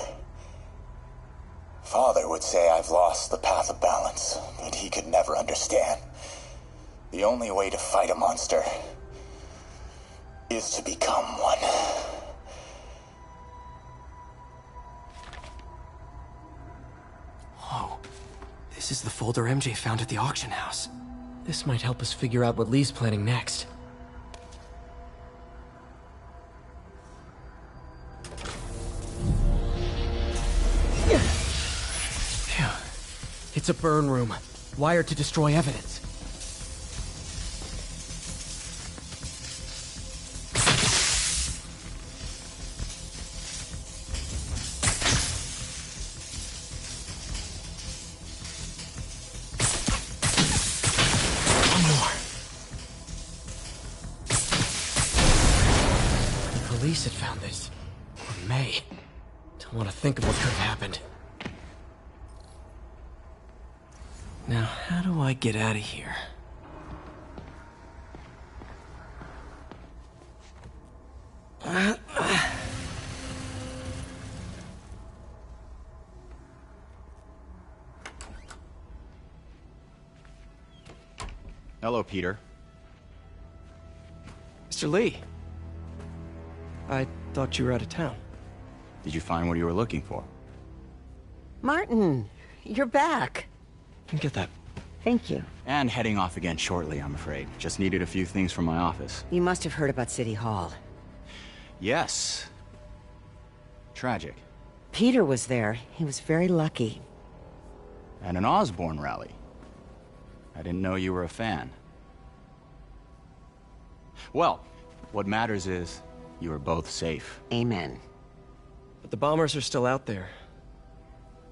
Father would say I've lost the path of balance, but he could never understand. The only way to fight a monster is to become one. Whoa. This is the folder MJ found at the auction house. This might help us figure out what Lee's planning next. Phew. It's a burn room, wired to destroy evidence. Police had found this. Or May. Don't want to think of what could have happened. Now, how do I get out of here? Hello, Peter. Mr. Lee. I thought you were out of town. Did you find what you were looking for? Martin, you're back. You can get that. Thank you. And heading off again shortly, I'm afraid. Just needed a few things from my office. You must have heard about City Hall. Yes. Tragic. Peter was there. He was very lucky. At an Osborn rally. I didn't know you were a fan. Well, what matters is you are both safe. Amen. But the bombers are still out there.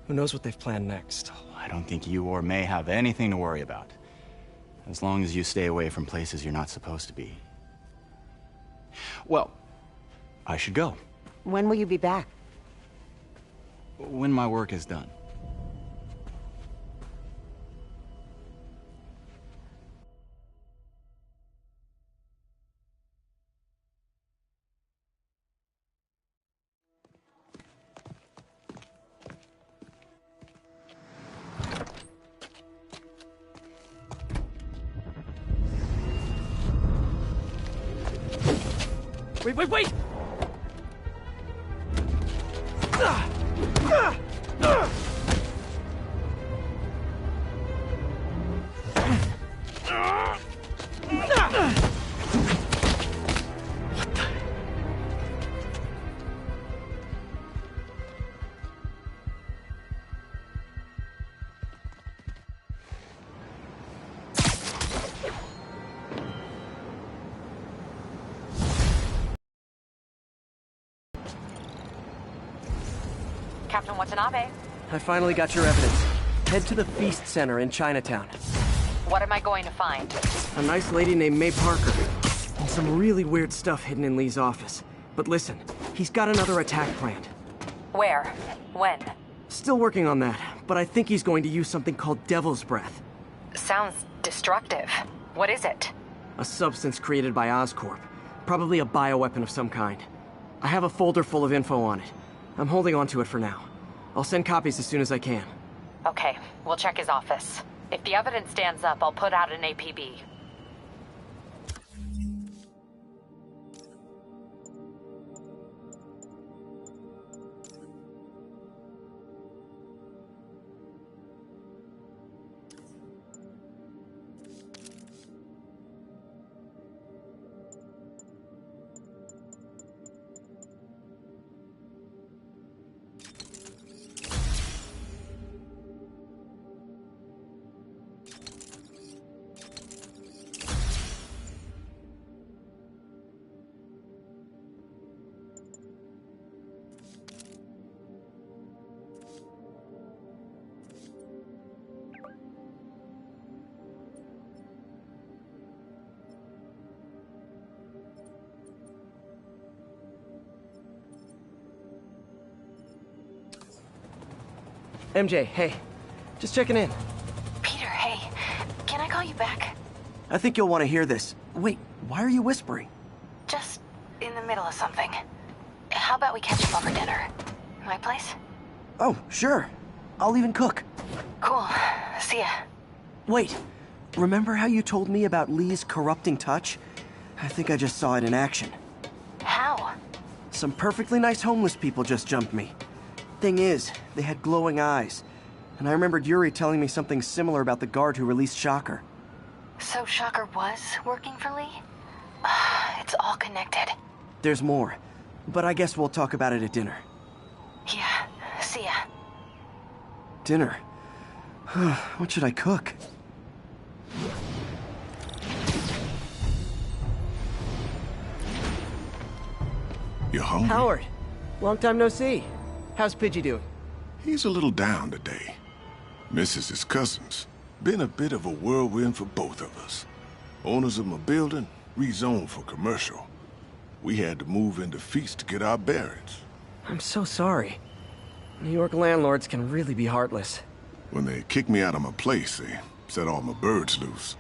Who knows what they've planned next? I don't think you or May have anything to worry about. As long as you stay away from places you're not supposed to be. Well, I should go. When will you be back? When my work is done. Wait! Captain Watanabe. I finally got your evidence. Head to the Feast Center in Chinatown. What am I going to find? A nice lady named May Parker. And some really weird stuff hidden in Lee's office. But listen, he's got another attack planned. Where? When? Still working on that, but I think he's going to use something called Devil's Breath. Sounds destructive. What is it? A substance created by Oscorp. Probably a bioweapon of some kind. I have a folder full of info on it. I'm holding on to it for now. I'll send copies as soon as I can. Okay, we'll check his office. If the evidence stands up, I'll put out an APB. MJ, hey. Just checking in. Peter, hey. Can I call you back? I think you'll want to hear this. Wait, why are you whispering? Just in the middle of something. How about we catch up over dinner? My place? Oh, sure. I'll even cook. Cool. See ya. Wait. remember how you told me about Lee's corrupting touch? I think I just saw it in action. How? Some perfectly nice homeless people just jumped me. Thing is, they had glowing eyes. And I remembered Yuri telling me something similar about the guard who released Shocker. So Shocker was working for Lee? It's all connected. There's more, but I guess we'll talk about it at dinner. Yeah, see ya. Dinner? What should I cook? You hungry? Howard, long time no see. How's Pidgey doing? He's a little down today. Misses his cousins. Been a bit of a whirlwind for both of us. Owners of my building rezoned for commercial. We had to move into Feast to get our bearings. I'm so sorry. New York landlords can really be heartless. When they kicked me out of my place, they set all my birds loose.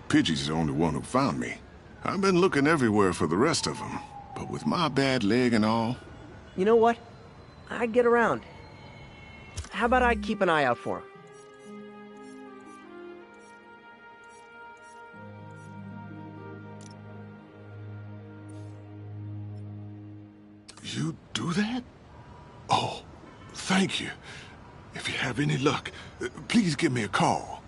Pidgey's the only one who found me. I've been looking everywhere for the rest of them, but with my bad leg and all... You know what? I'd get around. How about I keep an eye out for him? You do that? Oh, thank you. If you have any luck, please give me a call.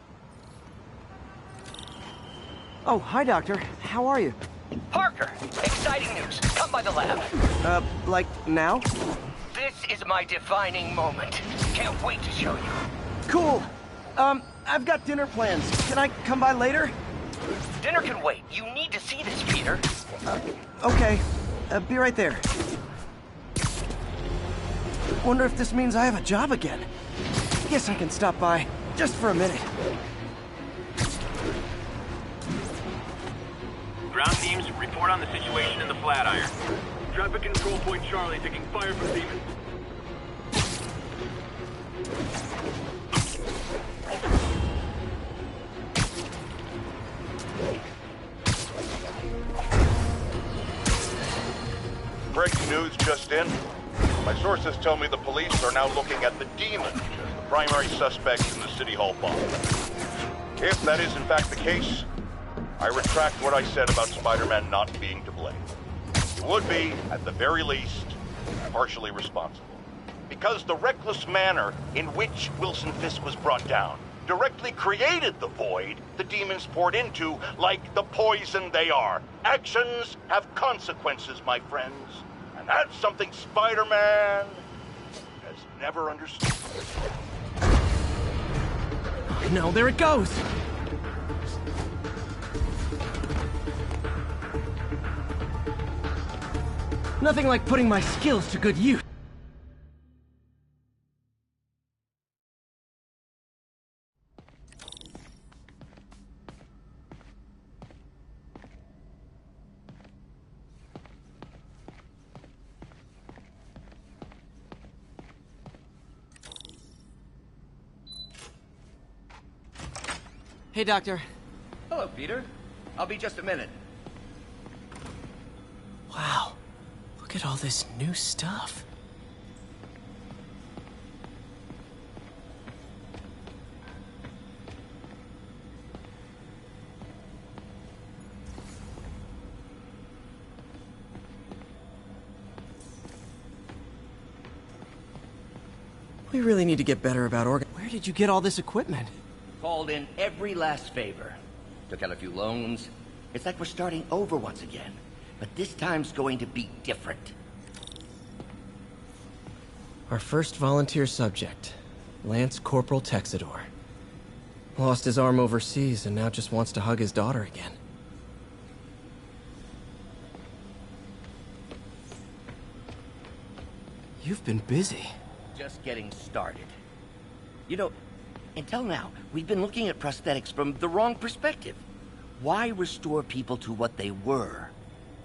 Oh, hi, Doctor. How are you? Parker, exciting news. Come by the lab. Like now? This is my defining moment. Can't wait to show you. Cool. I've got dinner plans. Can I come by later? Dinner can wait. You need to see this, Peter. Okay. Be right there. Wonder if this means I have a job again. Guess I can stop by, just for a minute. Ground teams, report on the situation in the Flatiron. Traffic control point Charlie taking fire from demons. Breaking news just in. My sources tell me the police are now looking at the Demon as the primary suspect in the City Hall bomb. If that is in fact the case, I retract what I said about Spider-Man not being to blame. He would be, at the very least, partially responsible. Because the reckless manner in which Wilson Fisk was brought down directly created the void the demons poured into, like the poison they are. Actions have consequences, my friends. And that's something Spider-Man has never understood. No, there it goes! Nothing like putting my skills to good use. Hey, Doctor. Hello, Peter. I'll be just a minute. Wow. Look at all this new stuff. We really need to get better about Where did you get all this equipment? Called in every last favor. Took out a few loans. It's like we're starting over once again. But this time's going to be different. Our first volunteer subject, Lance Corporal Texidor. Lost his arm overseas and now just wants to hug his daughter again. You've been busy. Just getting started. You know, until now, we've been looking at prosthetics from the wrong perspective. Why restore people to what they were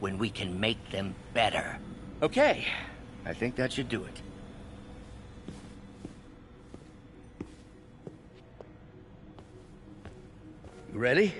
when we can make them better? Okay, I think that should do it. You ready?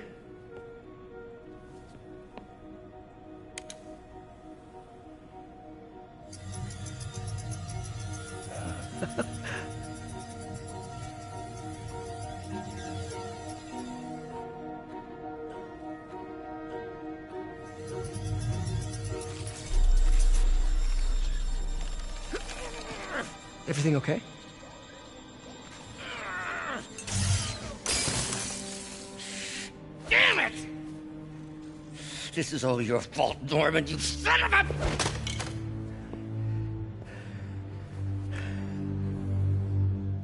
Everything okay? Damn it! This is all your fault, Norman, you son of a...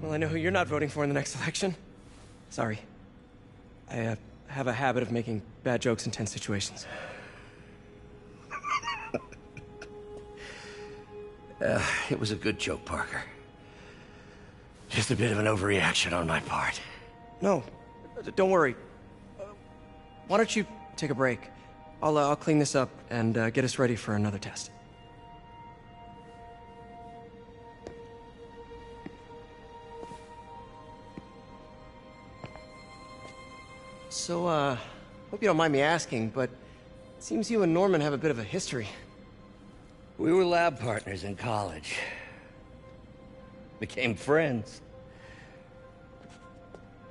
Well, I know who you're not voting for in the next election. Sorry. I have a habit of making bad jokes in tense situations. It was a good joke, Parker. Just a bit of an overreaction on my part. No, don't worry. Why don't you take a break? I'll clean this up and get us ready for another test. So, hope you don't mind me asking, but it seems you and Norman have a bit of a history. We were lab partners in college. Became friends.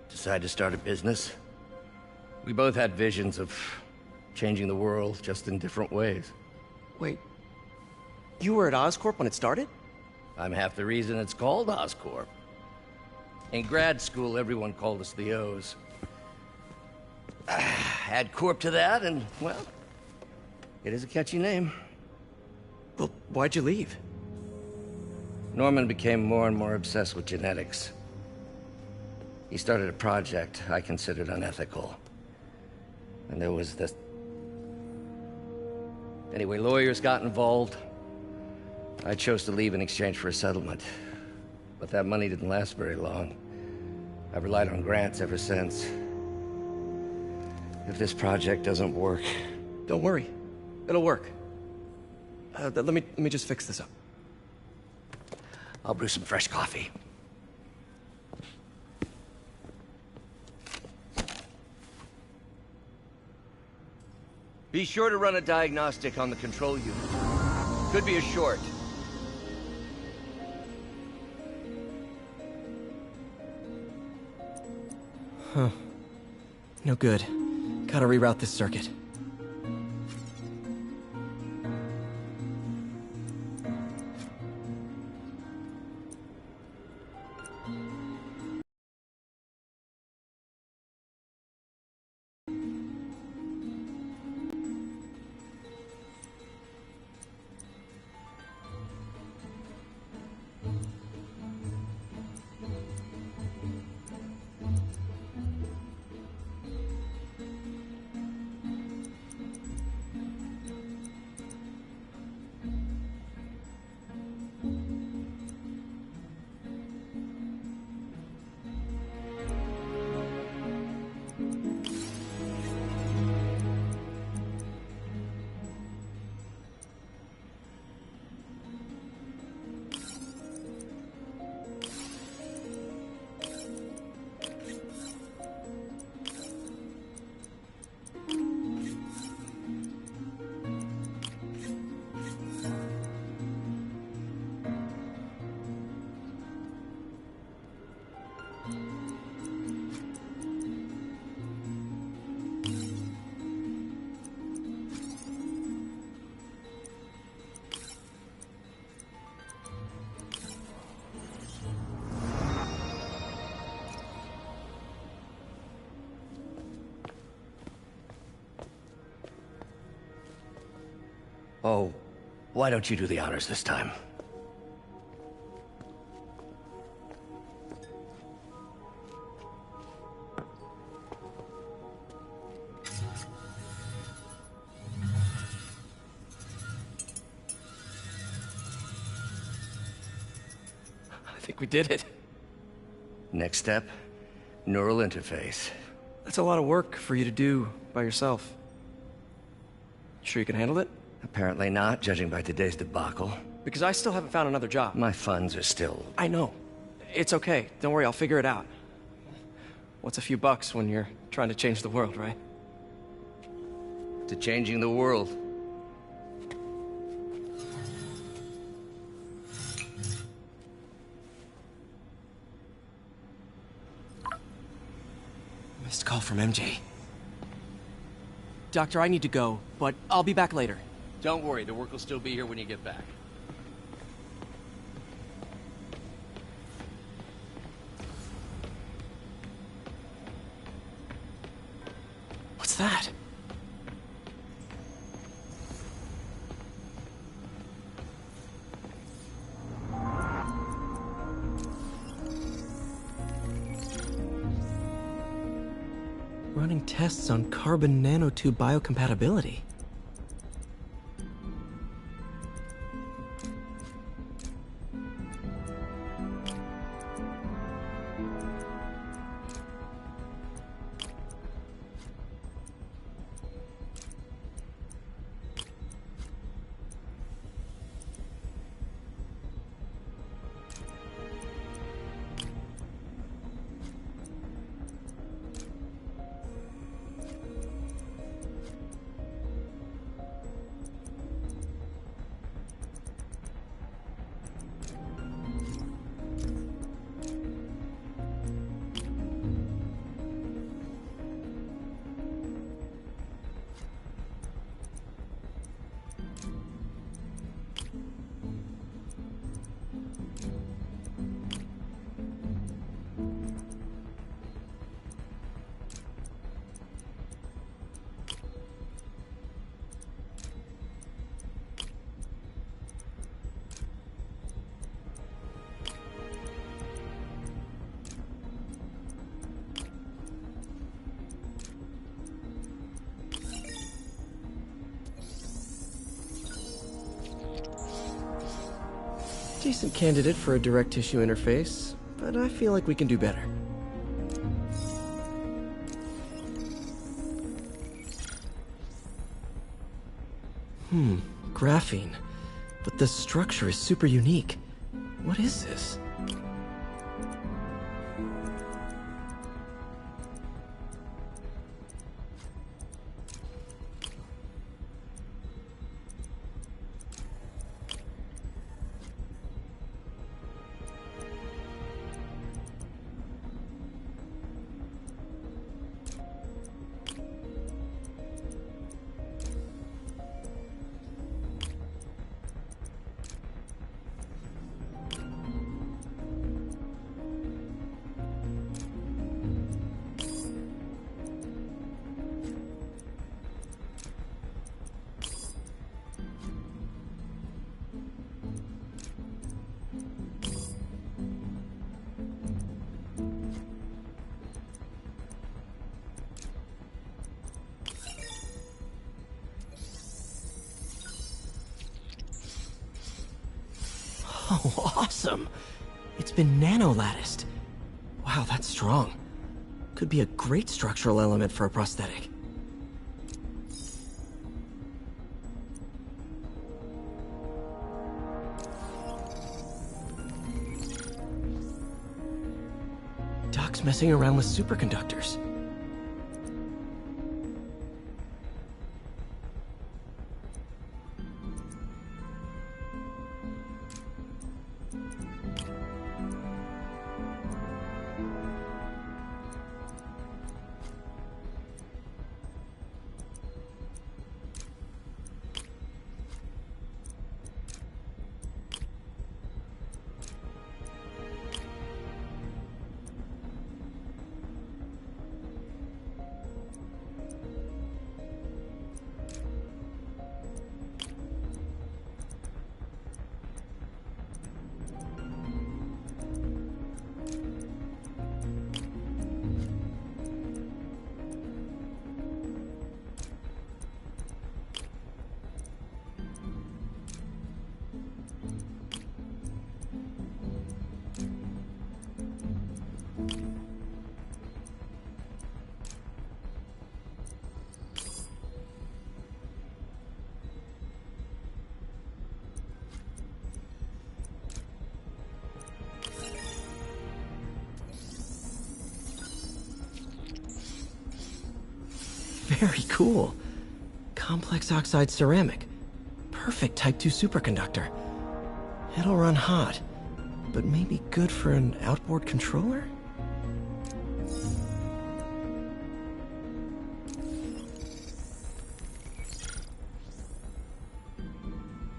Decided to start a business. We both had visions of changing the world, just in different ways. Wait, you were at Oscorp when it started? I'm half the reason it's called Oscorp. In grad school, everyone called us the O's. Add Corp to that, and, well, it is a catchy name. Well, why'd you leave? Norman became more and more obsessed with genetics. He started a project I considered unethical. And there was this... Anyway, lawyers got involved. I chose to leave in exchange for a settlement. But that money didn't last very long. I've relied on grants ever since. If this project doesn't work... Don't worry. It'll work. Let me just fix this up. I'll brew some fresh coffee. Be sure to run a diagnostic on the control unit. Could be a short. Huh. No good. Gotta reroute this circuit. Oh, why don't you do the honors this time? I think we did it. Next step, neural interface. That's a lot of work for you to do by yourself. Sure you can handle it? Apparently not, judging by today's debacle. Because I still haven't found another job. My funds are still... I know. It's okay. Don't worry, I'll figure it out. What's a few bucks when you're trying to change the world, right? To changing the world. Missed call from MJ. Doctor, I need to go, but I'll be back later. Don't worry, the work will still be here when you get back. What's that? Running tests on carbon nanotube biocompatibility. Decent candidate for a direct tissue interface, but I feel like we can do better. Graphene. But the structure is super unique. What is this? Oh, awesome! It's been nano-latticed. Wow, that's strong. Could be a great structural element for a prosthetic. Doc's messing around with superconductors. Very cool. Complex oxide ceramic. Perfect Type 2 superconductor. It'll run hot, but maybe good for an outboard controller?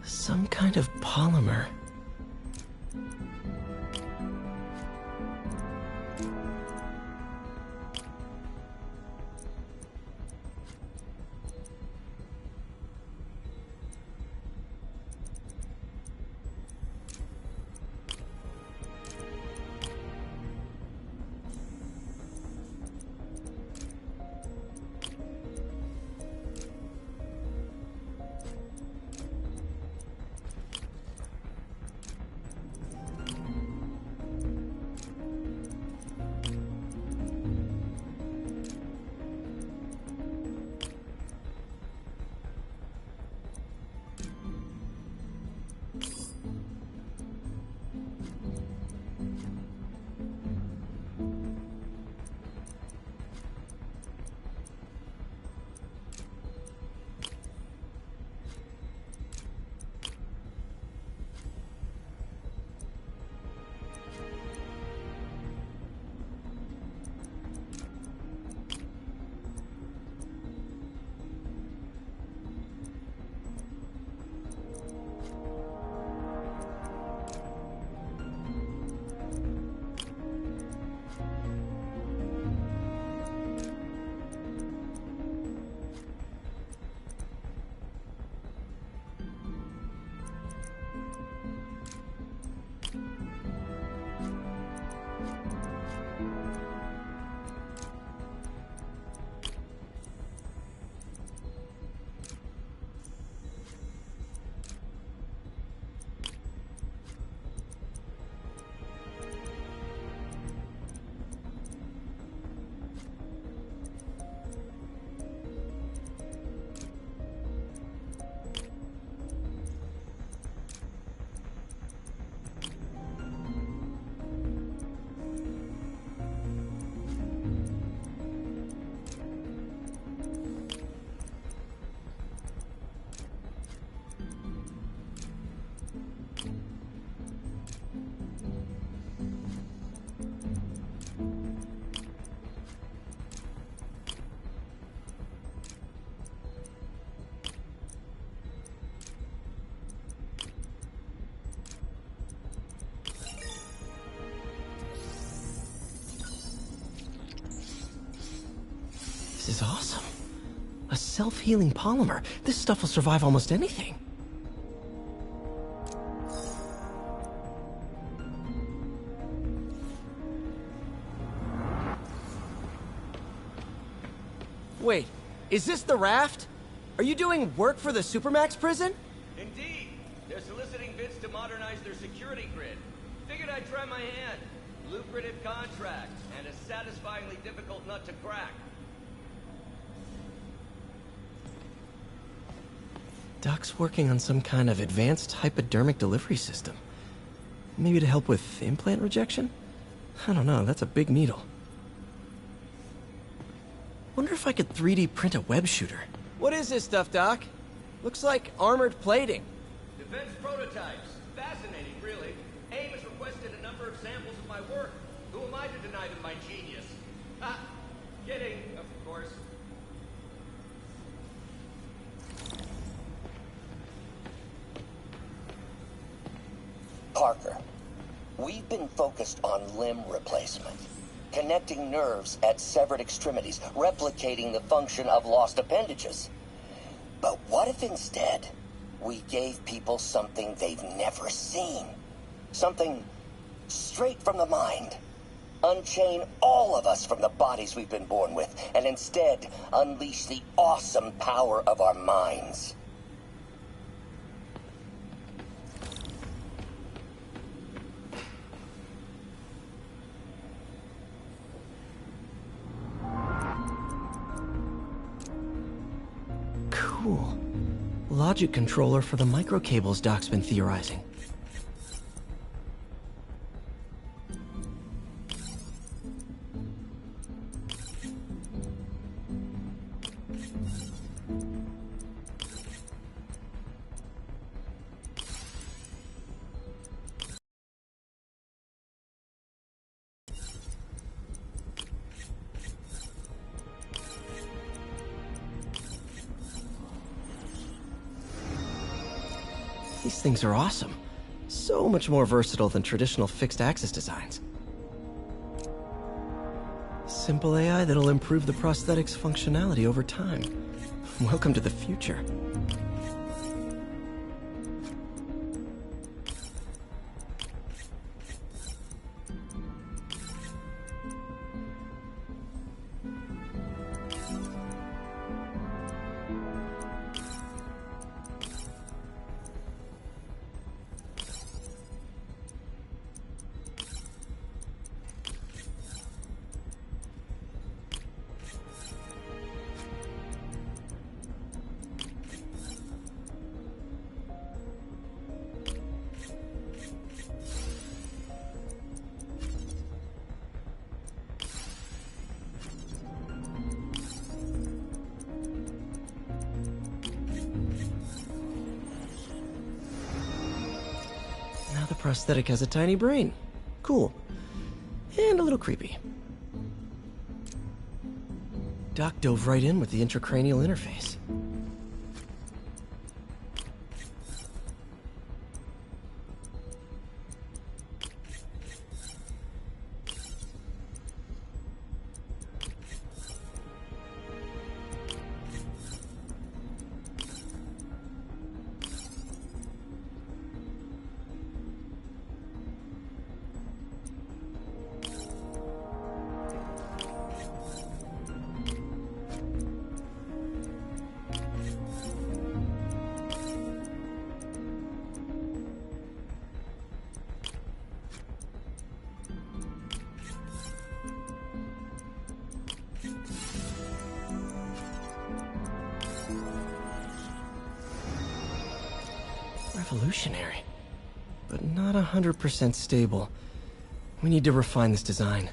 Some kind of polymer. is awesome. A self-healing polymer. This stuff will survive almost anything. Wait, is this the raft? Are you doing work for the Supermax prison? Indeed. They're soliciting bids to modernize their security grid. Figured I'd try my hand. Lucrative contract, and a satisfyingly difficult nut to crack. Doc's working on some kind of advanced hypodermic delivery system. Maybe to help with implant rejection? I don't know, that's a big needle. Wonder if I could 3D print a web shooter. What is this stuff, Doc? Looks like armored plating. Defense prototypes. Fascinating, really. AIM has requested a number of samples of my work. Who am I to deny them my genius? Ah, kidding, of course. Parker, we've been focused on limb replacement. Connecting nerves at severed extremities, replicating the function of lost appendages. But what if instead we gave people something they've never seen? Something straight from the mind. Unchain all of us from the bodies we've been born with, and instead unleash the awesome power of our minds. Cool. Logic controller for the microcables Doc's been theorizing. These things are awesome. So much more versatile than traditional fixed-axis designs. Simple AI that'll improve the prosthetic's functionality over time. Welcome to the future. The prosthetic has a tiny brain. Cool. And a little creepy. Doc dove right in with the intracranial interface. Revolutionary, but not 100% stable. We need to refine this design.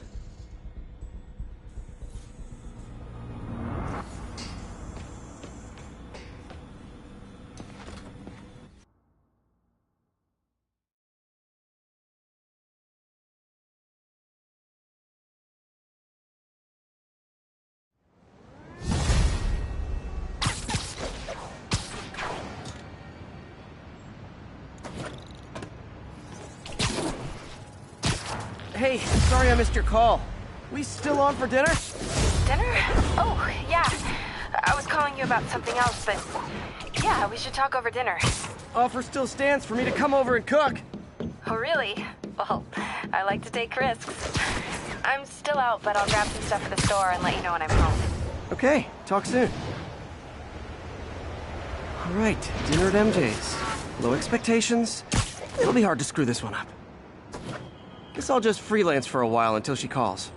Hey, sorry I missed your call. We still on for dinner? Dinner? Oh, yeah. I was calling you about something else, but yeah, we should talk over dinner. Offer still stands for me to come over and cook. Oh, really? Well, I like to take risks. I'm still out, but I'll grab some stuff at the store and let you know when I'm home. Okay, talk soon. All right, dinner at MJ's. Low expectations. It'll be hard to screw this one up. Guess I'll just freelance for a while until she calls.